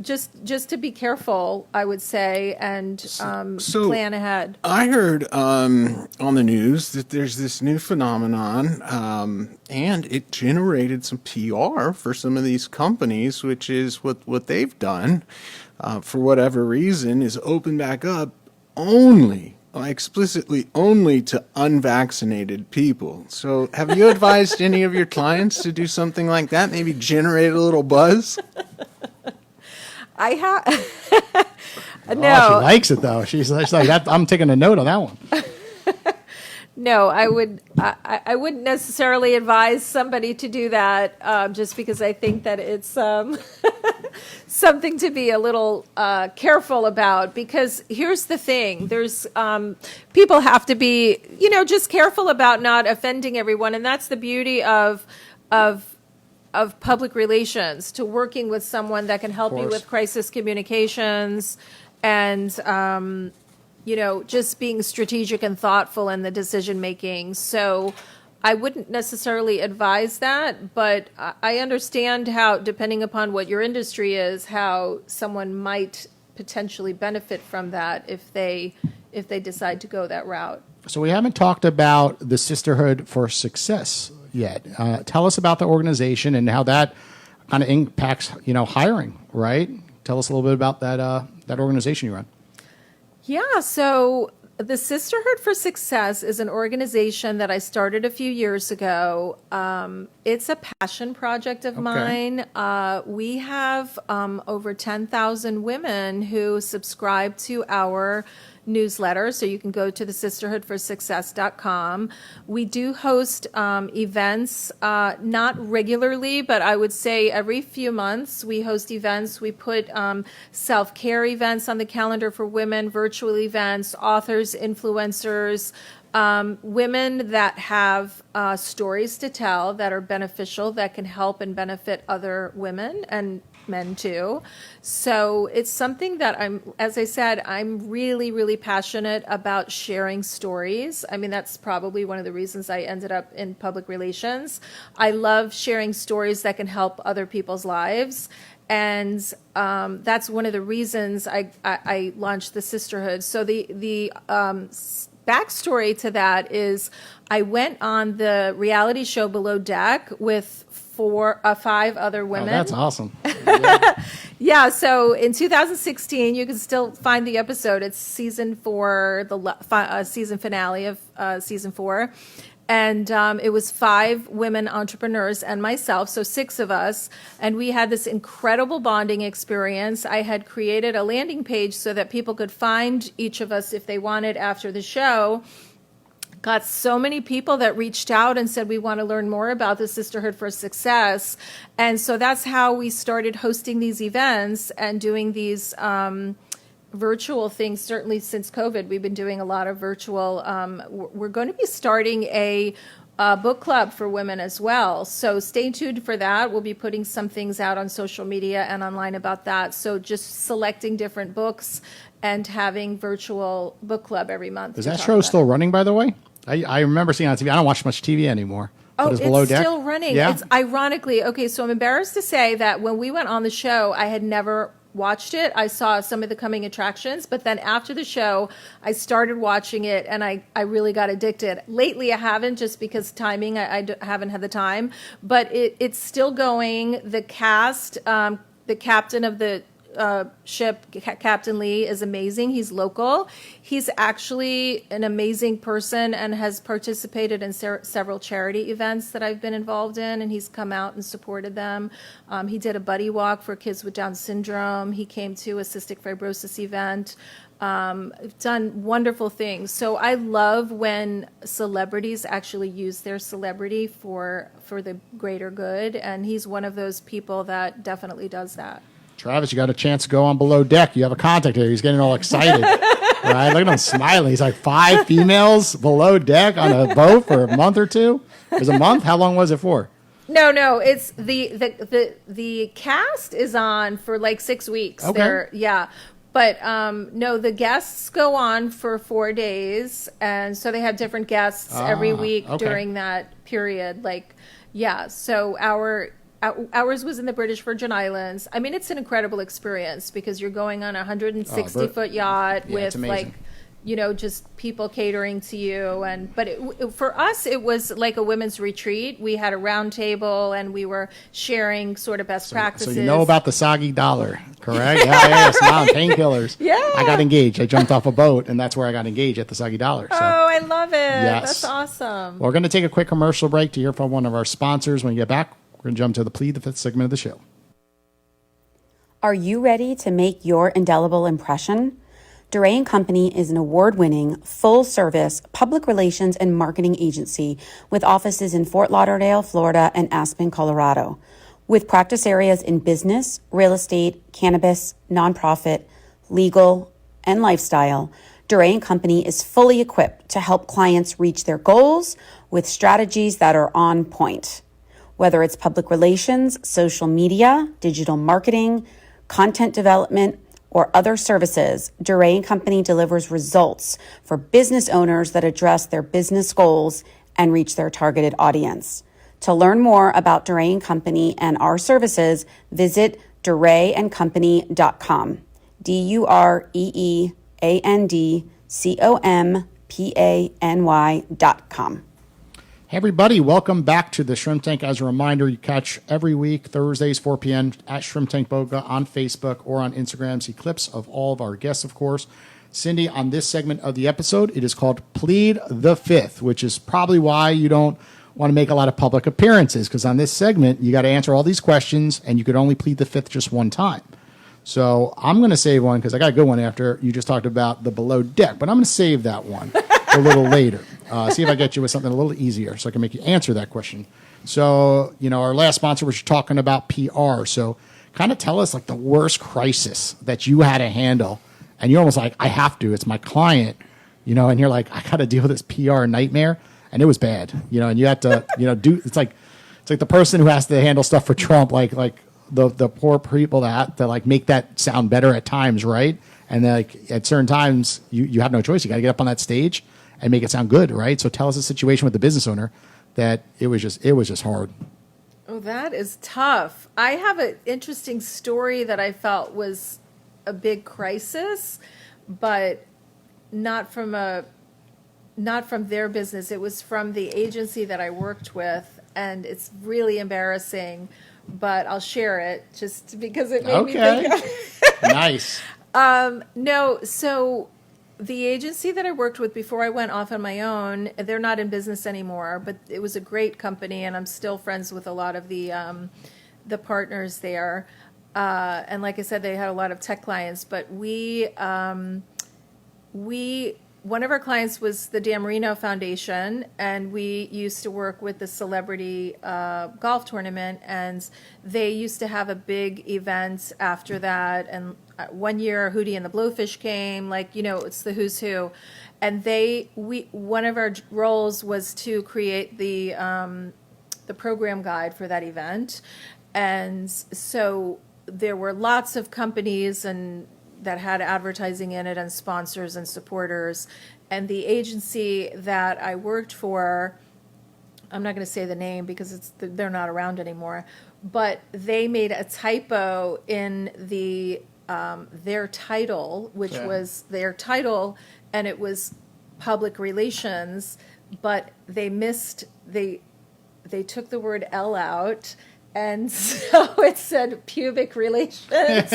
just to be careful, I would say, and plan ahead. I heard on the news that there's this new phenomenon, and it generated some PR for some of these companies, which is what they've done, for whatever reason, is open back up explicitly only to unvaccinated people. So have you advised any of your clients to do something like that? Maybe generate a little buzz? I have. No. Oh, she likes it, though. She's like, I'm taking a note on that one. No, I wouldn't necessarily advise somebody to do that, just because I think that it's something to be a little careful about. Because here's the thing: there's people have to be, just careful about not offending everyone, and that's the beauty of public relations, to working with someone that can help you with crisis communications and. Just being strategic and thoughtful in the decision making. So I wouldn't necessarily advise that, but I understand how, depending upon what your industry is, how someone might potentially benefit from that if they decide to go that route. So we haven't talked about the Sisterhood for Success yet. Tell us about the organization and how that kind of impacts, hiring, right? Tell us a little bit about that organization you run. Yeah, so the Sisterhood for Success is an organization that I started a few years ago. It's a passion project of mine. We have over 10,000 women who subscribe to our newsletter, so you can go to thesisterhoodforsuccess.com. We do host events, not regularly, but I would say every few months we host events. We put self-care events on the calendar for women, virtual events, authors, influencers, women that have stories to tell that are beneficial, that can help and benefit other women. And men too. So it's something that as I said, I'm really, really passionate about sharing stories. I mean, that's probably one of the reasons I ended up in public relations. I love sharing stories that can help other people's lives. And that's one of the reasons I launched the sisterhood. So the backstory to that is I went on the reality show Below Deck with 5 other women. Oh, that's awesome. Yeah, so in 2016, you can still find the episode. It's season 4, the season finale of season 4. And it was 5 women entrepreneurs and myself, so 6 of us. And we had this incredible bonding experience. I had created a landing page so that people could find each of us if they wanted after the show. Got so many people that reached out and said, we want to learn more about the Sisterhood for Success. And so that's how we started hosting these events and doing these virtual things. Certainly since COVID, we've been doing a lot of virtual. We're going to be starting a book club for women as well. So stay tuned for that. We'll be putting some things out on social media and online about that. So just selecting different books and having virtual book club every month. Is that show still running, by the way? I remember seeing it on TV. I don't watch much TV anymore. Oh, it's Below Deck? Still running. Yeah? It's ironically, okay, so I'm embarrassed to say that when we went on the show, I had never watched it. I saw some of the coming attractions, but then after the show, I started watching it and I really got addicted. Lately, I haven't, just because timing, I haven't had the time, but it's still going. The cast, the captain of the ship, Captain Lee, is amazing. He's local. He's actually an amazing person and has participated in several charity events that I've been involved in, and he's come out and supported them. He did a buddy walk for kids with Down syndrome. He came to a cystic fibrosis event. Done wonderful things. So I love when celebrities actually use their celebrity for the greater good, and he's one of those people that definitely does that. Travis, you got a chance to go on Below Deck. You have a contact here. He's getting all excited. Right? Look at him smiling. He's like, 5 females below deck on a boat for a month or 2? It was a month? How long was it for? No. It's the cast is on for like 6 weeks. Okay. Yeah. But no, the guests go on for 4 days, and so they have different guests every week during that period. Like, yeah. So ours was in the British Virgin Islands. I mean, it's an incredible experience because you're going on a 160-foot yacht with like, just people catering to you. But for us, it was like a women's retreat. We had a round table and we were sharing sort of best practices. So you know about the soggy dollar, correct? Yeah, smiling, painkillers. Yeah. I got engaged. I jumped off a boat, and that's where I got engaged, at the soggy dollar. So. Oh, I love it. Yes. That's awesome. Well, we're going to take a quick commercial break to hear from one of our sponsors. When we get back, we're going to jump to the 5th segment of the show. Are you ready to make your indelible impression? DeRay & Company is an award-winning, full-service public relations and marketing agency with offices in Fort Lauderdale, Florida, and Aspen, Colorado. With practice areas in business, real estate, cannabis, nonprofit, legal, and lifestyle, DeRay & Company is fully equipped to help clients reach their goals with strategies that are on point. Whether it's public relations, social media, digital marketing, content development, or other services, DeRay & Company delivers results for business owners that address their business goals and reach their targeted audience. To learn more about DeRay & Company and our services, visit DeRayandCompany.com. DeRayandCompany.com. Hey, everybody. Welcome back to the Shrimp Tank. As a reminder, you catch every week, Thursdays, 4 p.m. at Shrimp Tank Boca on Facebook or on Instagram. See clips of all of our guests, of course. Cindy, on this segment of the episode, it is called Plead the Fifth, which is probably why you don't want to make a lot of public appearances, because on this segment, you got to answer all these questions, and you could only plead the fifth just one time. So I'm going to save one because I got a good one after you just talked about the Below Deck, but I'm going to save that one a little later. See if I get you with something a little easier so I can make you answer that question. So, our last sponsor was talking about PR. So kind of tell us like the worst crisis that you had to handle. And you're almost like, I have to. It's my client, and you're like, I got to deal with this PR nightmare. And it was bad, and you have to, do, it's like the person who has to handle stuff for Trump, like the poor people that have to like make that sound better at times, right? And then, like at certain times, you have no choice. You got to get up on that stage and make it sound good, right? So tell us a situation with the business owner that it was just hard. Oh, that is tough. I have an interesting story that I felt was a big crisis, but not from their business. It was from the agency that I worked with, and it's really embarrassing, but I'll share it just because it made me think of it. Nice. No, so the agency that I worked with before I went off on my own, they're not in business anymore, but it was a great company, and I'm still friends with a lot of the partners there. And like I said, they had a lot of tech clients, but one of our clients was the Dan Marino Foundation, and we used to work with the celebrity golf tournament, and they used to have a big event after that. And one year, Hootie and the Blowfish came, like, you know, it's the who's who. And one of our roles was to create the program guide for that event. And so there were lots of companies and that had advertising in it and sponsors and supporters. And the agency that I worked for, I'm not going to say the name because they're not around anymore, but they made a typo in their title, which was their title, and it was public relations, but they took the word L out. And so it said pubic relations.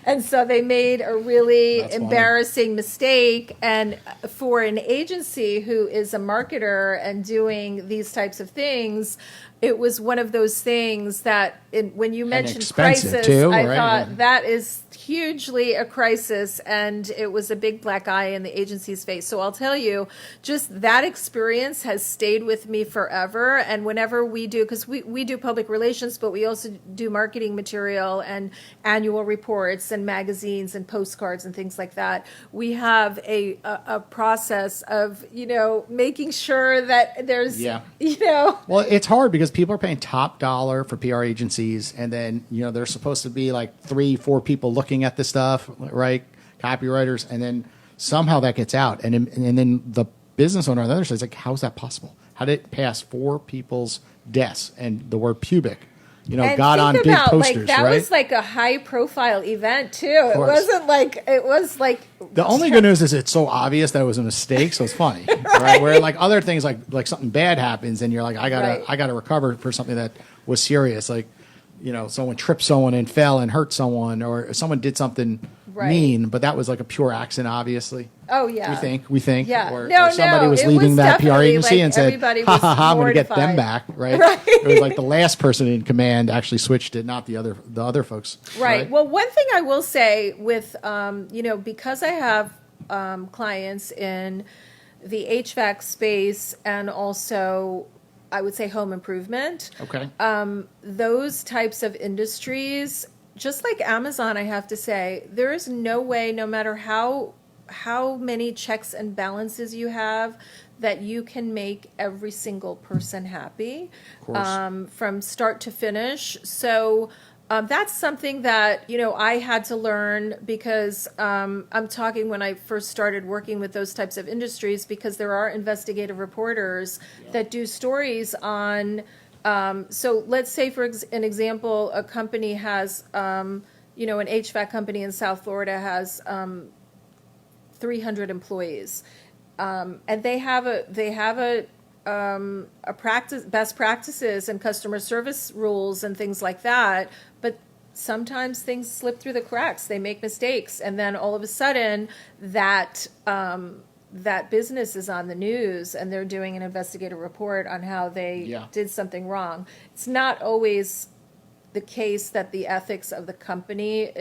And so they made a really embarrassing mistake. And for an agency who is a marketer and doing these types of things, it was one of those things that when you mentioned crisis, I thought that is hugely a crisis, and it was a big black eye in the agency's face. So I'll tell you, just that experience has stayed with me forever. And whenever we do, because we do public relations, but we also do marketing material and annual reports and magazines and postcards and things like that, we have a process of, you know, making sure that there's, you know. Well, it's hard because people are paying top dollar for PR agencies, and then, you know, there's supposed to be like 3-4 people looking at the stuff, right? Copywriters, and then somehow that gets out, and then the business owner on the other side is like, "How's that possible? How did it pass 4 people's desks?" And the word pubic, you know, got on big posters, like, that right? was like a high-profile event too. It wasn't like it was like. The only good news is it's so obvious that it was a mistake, so it's funny, right? Where like other things, like something bad happens, and you're like, I gotta recover for something that was serious, like, you know, someone tripped someone and fell and hurt someone, or someone did something mean, but that was like a pure accident, obviously. Oh yeah, we think, yeah. or somebody was leaving that PR agency and said, "Ha ha ha, I'm going to get them back." Right? It was like the last person in command actually switched it, not the other folks. Right. Well, one thing I will say with you know, because I have clients in the HVAC space and also, I would say, home improvement. Okay. Those types of industries, just like Amazon, I have to say, there is no way, no matter how many checks and balances you have, that you can make every single person happy, from start to finish. So that's something that, you know, I had to learn, because I'm talking when I first started working with those types of industries, because there are investigative reporters that do stories on. So let's say, for an example, a company has, you know, an HVAC company in South Florida has 300 employees, and they have a practice, best practices and customer service rules and things like that. But sometimes things slip through the cracks. They make mistakes, and then all of a sudden that business is on the news, and they're doing an investigative report on how they did something wrong. It's not always the case that the ethics of the company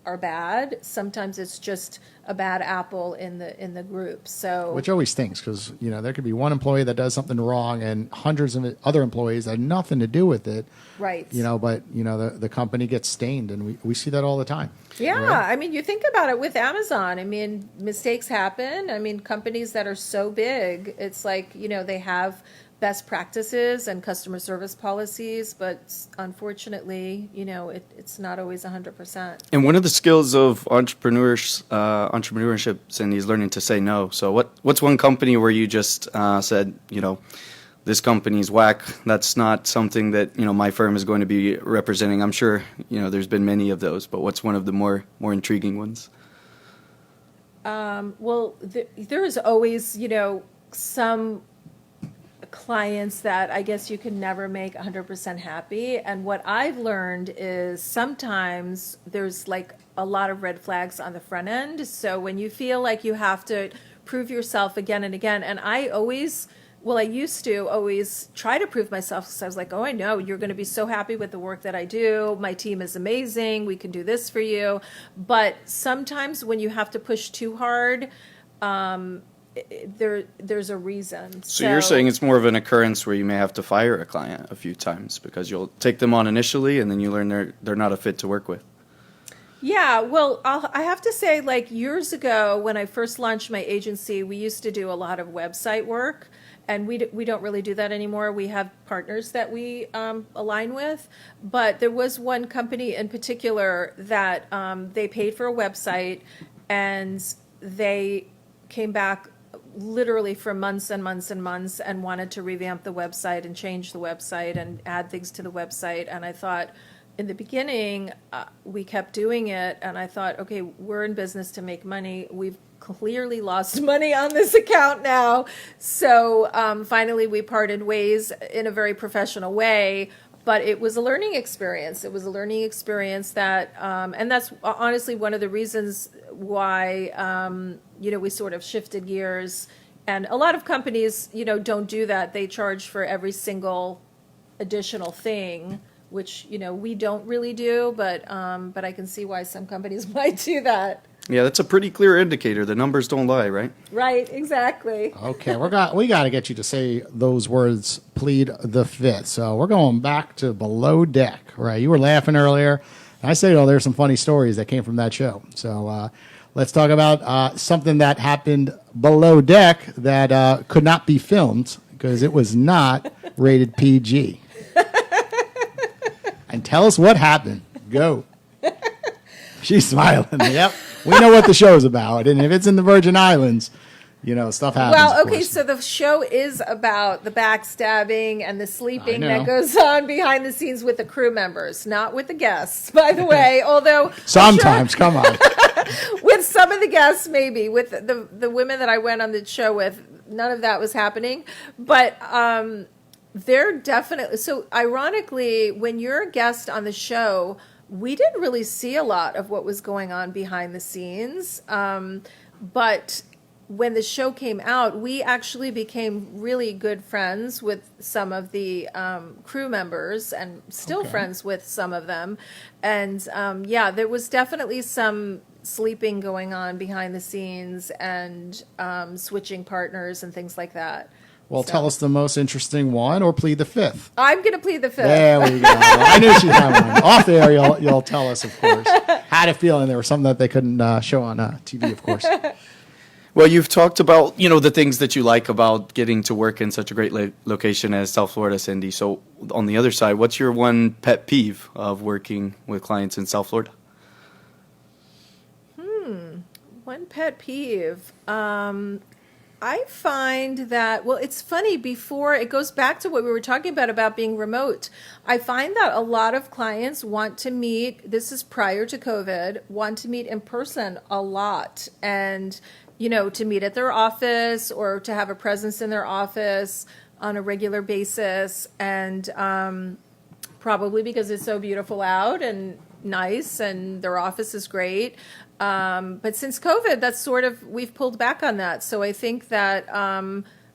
are bad. Sometimes it's just a bad apple in the group. So, which always stinks, because, you know, there could be one employee that does something wrong and hundreds of other employees that have nothing to do with it. Right. You know, but, you know, the company gets stained, and we see that all the time. Yeah. Right? I mean, you think about it with Amazon. I mean, mistakes happen. I mean, companies that are so big, it's like, you know, they have best practices and customer service policies, but unfortunately, it's not always 100%. And one of the skills of entrepreneurship, Cindy, is learning to say no. So what's one company where you just said, this company's whack, that's not something that, my firm is going to be representing? I'm sure, there's been many of those, but what's one of the more intriguing ones? Well, there is always, some clients that I guess you can never make 100% happy. And what I've learned is sometimes there's like a lot of red flags on the front end. So when you feel like you have to prove yourself again and again, and I used to always try to prove myself, because I was like, oh, I know you're going to be so happy with the work that I do. My team is amazing. We can do this for you. But sometimes when you have to push too hard, there's a reason. So you're saying it's more of an occurrence where you may have to fire a client a few times because you'll take them on initially and then you learn they're not a fit to work with. Yeah, well, I have to say, like years ago when I first launched my agency, we used to do a lot of website work. And we don't really do that anymore. We have partners that we align with. But there was one company in particular that they paid for a website, and they came back literally for months and months and months and wanted to revamp the website and change the website and add things to the website. And I thought, in the beginning, we kept doing it, and I thought, okay, we're in business to make money. We've clearly lost money on this account now. So finally, we parted ways in a very professional way. But it was a learning experience. It was a learning experience that, and that's honestly one of the reasons why, we sort of shifted gears. And a lot of companies, don't do that. They charge for every single additional thing, which, we don't really do. But I can see why some companies might do that. Yeah, that's a pretty clear indicator. The numbers don't lie, right? Right, exactly. Okay, we got to get you to say those words, plead the fifth. So we're going back to Below Deck, right? You were laughing earlier. I said, there's some funny stories that came from that show. So let's talk about something that happened below deck that could not be filmed because it was not rated PG. And tell us what happened. Go. She's smiling. Yep. We know what the show's about. And if it's in the Virgin Islands, stuff happens. Well, okay, so the show is about the backstabbing and the sleeping that goes on behind the scenes with the crew members, not with the guests, by the way. Although sometimes, come on. With some of the guests, maybe. With the women that I went on the show with, none of that was happening. But they're definitely... So ironically, when you're a guest on the show, we didn't really see a lot of what was going on behind the scenes. But when the show came out, we actually became really good friends with some of the crew members and still friends with some of them. And there was definitely some sleeping going on behind the scenes and switching partners and things like that. Well, tell us the most interesting one, or plead the fifth. I'm going to plead the fifth. There we go. I knew she'd have one. Off the air, you'll tell us, of course. Had a feeling there was something that they couldn't show on TV, of course. Well, you've talked about, the things that you like about getting to work in such a great location as South Florida, Cindy. So on the other side, what's your one pet peeve of working with clients in South Florida? One pet peeve. I find that, it's funny, before it goes back to what we were talking about being remote. I find that a lot of clients want to meet, this is prior to COVID, want to meet in person a lot. And, to meet at their office or to have a presence in their office on a regular basis. And probably because it's so beautiful out and nice and their office is great. But since COVID, that's we've pulled back on that. So I think that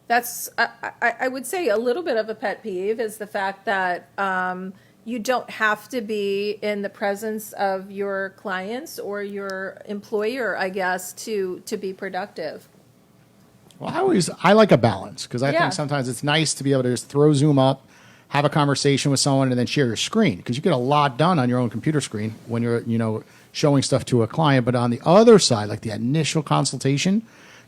that's, I would say a little bit of a pet peeve is the fact that you don't have to be in the presence of your clients or your employer, I guess, to be productive. Well, I like a balance because I think sometimes it's nice to be able to just throw Zoom up, have a conversation with someone, and then share your screen because you get a lot done on your own computer screen when you're, showing stuff to a client. But on the other side, like the initial consultation,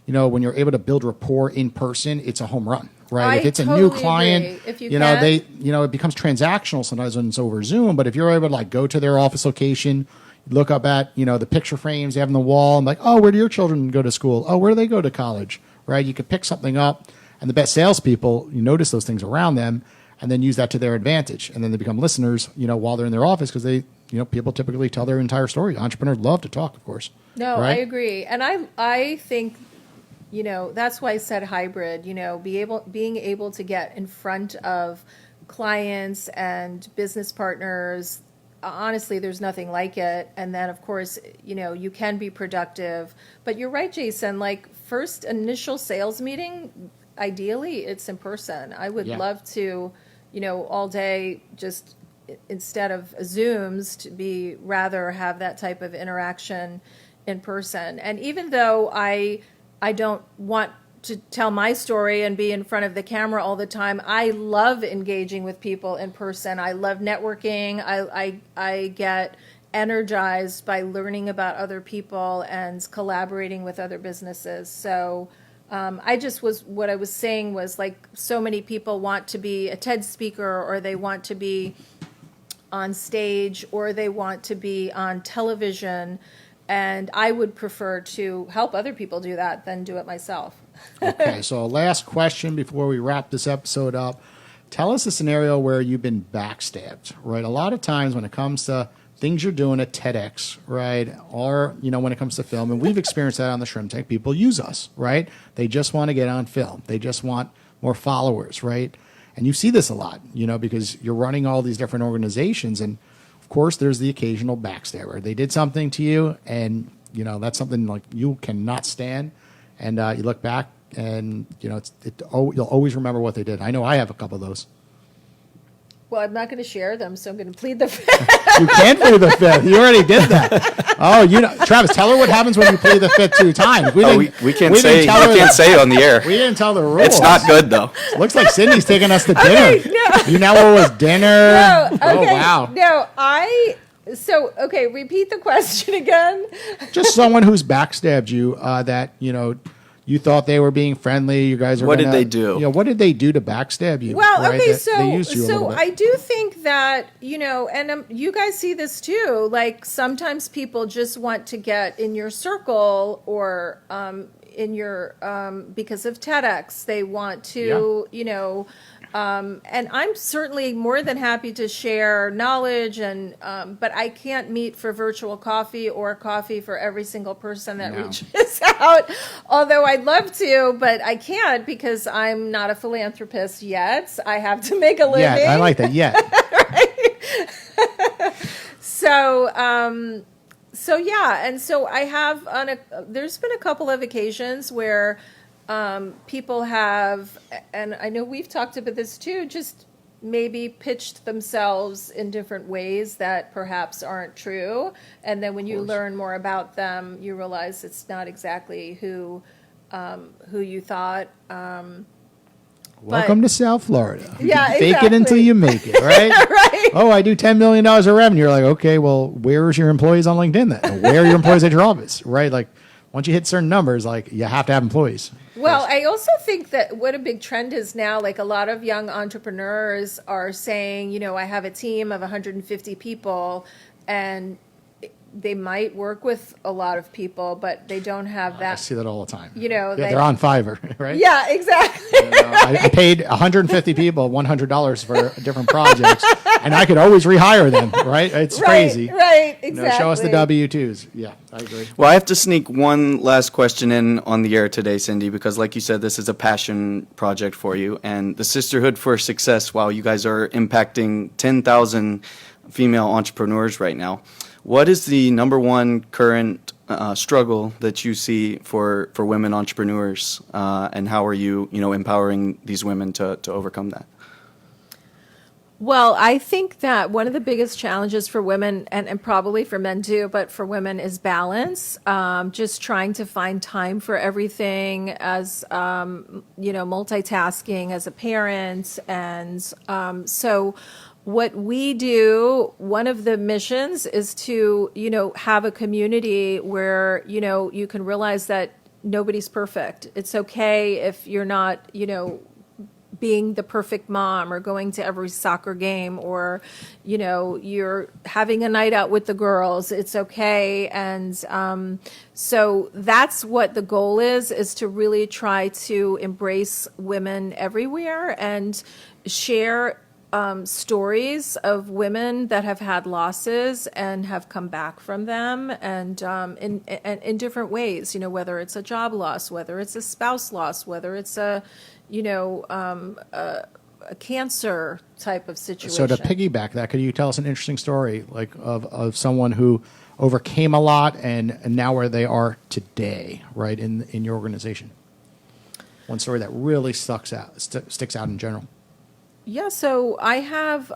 when you're able to build rapport in person, it's a home run, right? I If it's a new totally client, agree. If you it becomes transactional sometimes when it's over Zoom. But if you're able to like go to their office location, look up at, the picture frames they have on the wall and like, oh, where do your children go to school? Oh, where do they go to college, right? You could pick something up, and the best salespeople, you notice those things around them and then use that to their advantage. And then they become listeners, while they're in their office, because they, people typically tell their entire story. Entrepreneurs love to talk, of course. No, right? I agree. And I think, that's why I said hybrid, being able to get in front of clients and business partners. Honestly, there's nothing like it. And then, of course, you can be productive. But you're right, Jason, like first initial sales meeting, ideally, it's in person. I would love to, all day, just instead of Zooms, to rather have that type of interaction in person. And even though I don't want to tell my story and be in front of the camera all the time, I love engaging with people in person. I love networking. I get energized by learning about other people and collaborating with other businesses. So what I was saying was like so many people want to be a TED speaker, or they want to be on stage, or they want to be on television. And I would prefer to help other people do that than do it myself. Okay, so last question before we wrap this episode up. Tell us a scenario where you've been backstabbed, right? A lot of times when it comes to things you're doing at TEDx, right? Or, when it comes to film, and we've experienced that on the Shrimp Tank, people use us, right? They just want to get on film. They just want more followers, right? And you see this a lot, because you're running all these different organizations, and of course, there's the occasional backstabber. They did something to you, and that's something like you cannot stand. And you look back, and you'll always remember what they did. I know I have a couple of those. Well, I'm not going to share them, so I'm going to plead the fifth. You can plead the fifth. You already did that. Oh, Travis, tell her what happens when you plead the fifth 2 times. We can't say it on the air. We didn't tell the rules. It's not good though. Looks like Cindy's taking us to dinner. Okay, no. You now owe us dinner. No, okay, oh wow. No, repeat the question again. Just someone who's backstabbed you that you thought they were being friendly. You guys are. What did they do? What did they do to backstab you? Well, right? okay, they used you a little bit. I do think that and you guys see this too. Like sometimes people just want to get in your circle or in your because of TEDx. They want to and I'm certainly more than happy to share knowledge and but I can't meet for virtual coffee or coffee for every single person that reaches out. Although I'd love to, but I can't because I'm not a philanthropist yet. I have to make a living. Yeah, I like that. Yeah. So I have there's been a couple of occasions where people have, and I know we've talked about this too, just maybe pitched themselves in different ways that perhaps aren't true. And then when you learn more about them, you realize it's not exactly who you thought. Welcome to South Florida. Yeah, Fake it until you make it, right? Right. Oh, I do $10 million of revenue. You're like, okay, well, where's your employees on LinkedIn then? Where are your employees at your office, right? Like, once you hit certain numbers, like, you have to have employees. Well, I also think that what a big trend is now, like a lot of young entrepreneurs are saying, I have a team of 150 people, and they might work with a lot of people, but they don't have that. I see that all the time. They're on Fiverr, right? Yeah, exactly. I paid 150 people $100 for different projects, and I could always rehire them, right? It's crazy. Right, exactly. Show us the W-2s. Yeah, I agree. Well, I have to sneak one last question in on the air today, Cindy, because like you said, this is a passion project for you. And the Sisterhood for Success, while you guys are impacting 10,000 female entrepreneurs right now, what is the number one current struggle that you see for women entrepreneurs, and how are you, empowering these women to overcome that? Well, I think that one of the biggest challenges for women, and probably for men too, but for women is balance. Just trying to find time for everything as, multitasking as a parent. And so what we do, one of the missions is to, have a community where, you can realize that nobody's perfect. It's okay if you're not, being the perfect mom or going to every soccer game or, you're having a night out with the girls. It's okay. And so that's what the goal is to really try to embrace women everywhere and share stories of women that have had losses and have come back from them, and in different ways, whether it's a job loss, whether it's a spouse loss, whether it's a cancer type of situation. So to piggyback that, could you tell us an interesting story, like of someone who overcame a lot and now where they are today, right, in your organization? One story that really sticks out in general. Yeah, so I have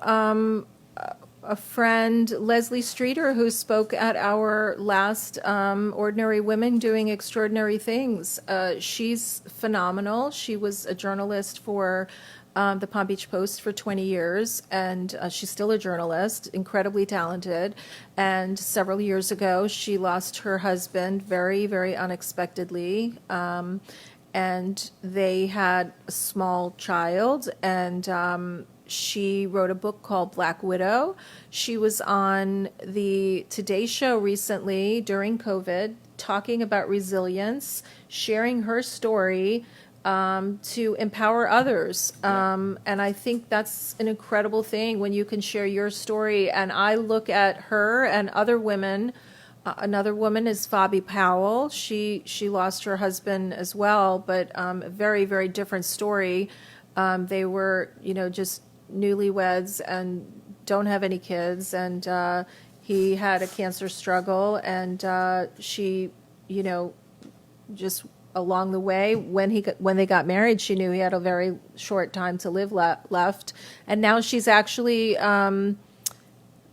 a friend, Leslie Streeter, who spoke at our last Ordinary Women Doing Extraordinary Things. She's phenomenal. She was a journalist for the Palm Beach Post for 20 years, and she's still a journalist, incredibly talented. And several years ago, she lost her husband very, very unexpectedly. And they had a small child, and she wrote a book called Black Widow. She was on the Today Show recently during COVID, talking about resilience, sharing her story to empower others. And I think that's an incredible thing when you can share your story. And I look at her and other women. Another woman is Fabi Powell. She lost her husband as well, but a very, very different story. They were, just newlyweds and don't have any kids, and he had a cancer struggle, and she, just along the way, when they got married, she knew he had a very short time to live left, and now she's actually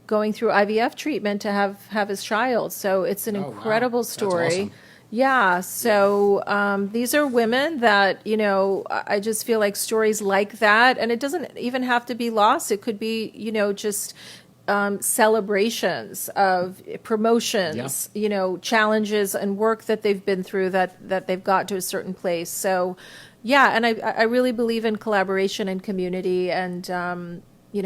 going through IVF treatment to have his child. So it's an incredible story. That's awesome. Yeah. So these are women that, I just feel like stories like that, and it doesn't even have to be loss. It could be, just celebrations of promotions, challenges and work that they've been through that they've got to a certain place. So, yeah. And I really believe in collaboration and community and,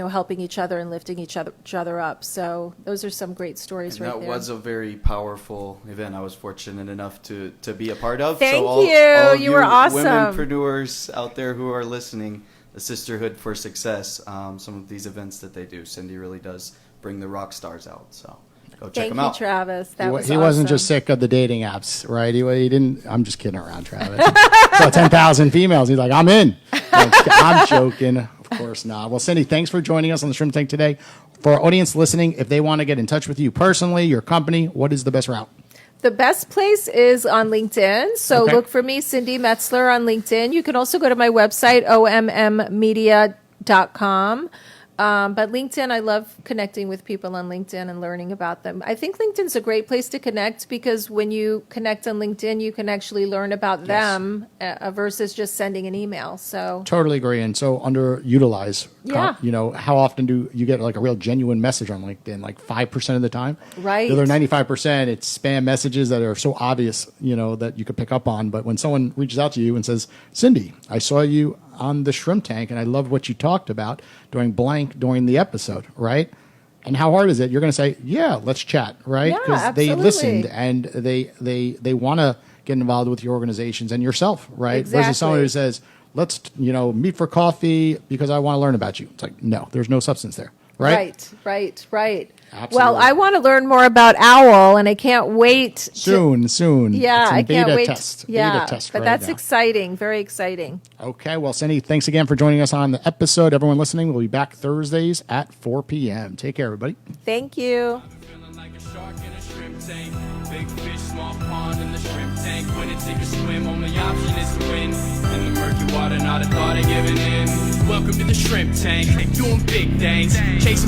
helping each other and lifting each other up. So those are some great stories and right that there. That was a very powerful event I was fortunate enough to be a part of. Thank so you. All You were awesome. Womenpreneurs out there who are listening, the Sisterhood for Success, some of these events that they do, Cindy really does bring the rock stars out. So go check them out. Thank you, Travis. That was He awesome. wasn't just sick of the dating apps, right? He didn't. I'm just kidding around, Travis. Saw 10,000 females. He's like, I'm in. I'm joking. Of course not. Well, Cindy, thanks for joining us on the Shrimp Tank today. For our audience listening, if they want to get in touch with you personally, your company, what is the best route? The best place is on LinkedIn. So Okay. look for me, Cindy Metzler, on LinkedIn. You can also go to my website, ommmedia.com. But LinkedIn, I love connecting with people on LinkedIn and learning about them. I think LinkedIn's a great place to connect because when you connect on LinkedIn, you can actually learn about them versus just sending an email. So Totally agree. And so underutilized. Yeah. How often do you get like a real genuine message on LinkedIn? Like 5% of the time? Right. The other 95%, it's spam messages that are so obvious, that you could pick up on. But when someone reaches out to you and says, Cindy, I saw you on the Shrimp Tank and I loved what you talked about during the episode, right? And how hard is it? You're going to say, yeah, let's chat, right? Yeah, they absolutely. listened and they want to get involved with your organizations and yourself, right? Versus someone who Exactly. says, let's, meet for coffee because I want to learn about you. It's like, no, there's no substance there, right? Right. Absolutely. Well, I want to learn more about OWL, and I can't wait. Soon. Yeah, It's in I can't beta wait. test. Yeah, Beta test but right that's now. exciting. Very exciting. Okay, well, Cindy, thanks again for joining us on the episode. Everyone listening, we'll be back Thursdays at 4 p.m. Take care, everybody. Thank you. Feeling like a shark in a shrimp tank. Big fish, small pond in the shrimp tank. When it take a swim, only option is to win. In the murky water, not a thought of giving in. Welcome to the shrimp tank. Doing big things, chasing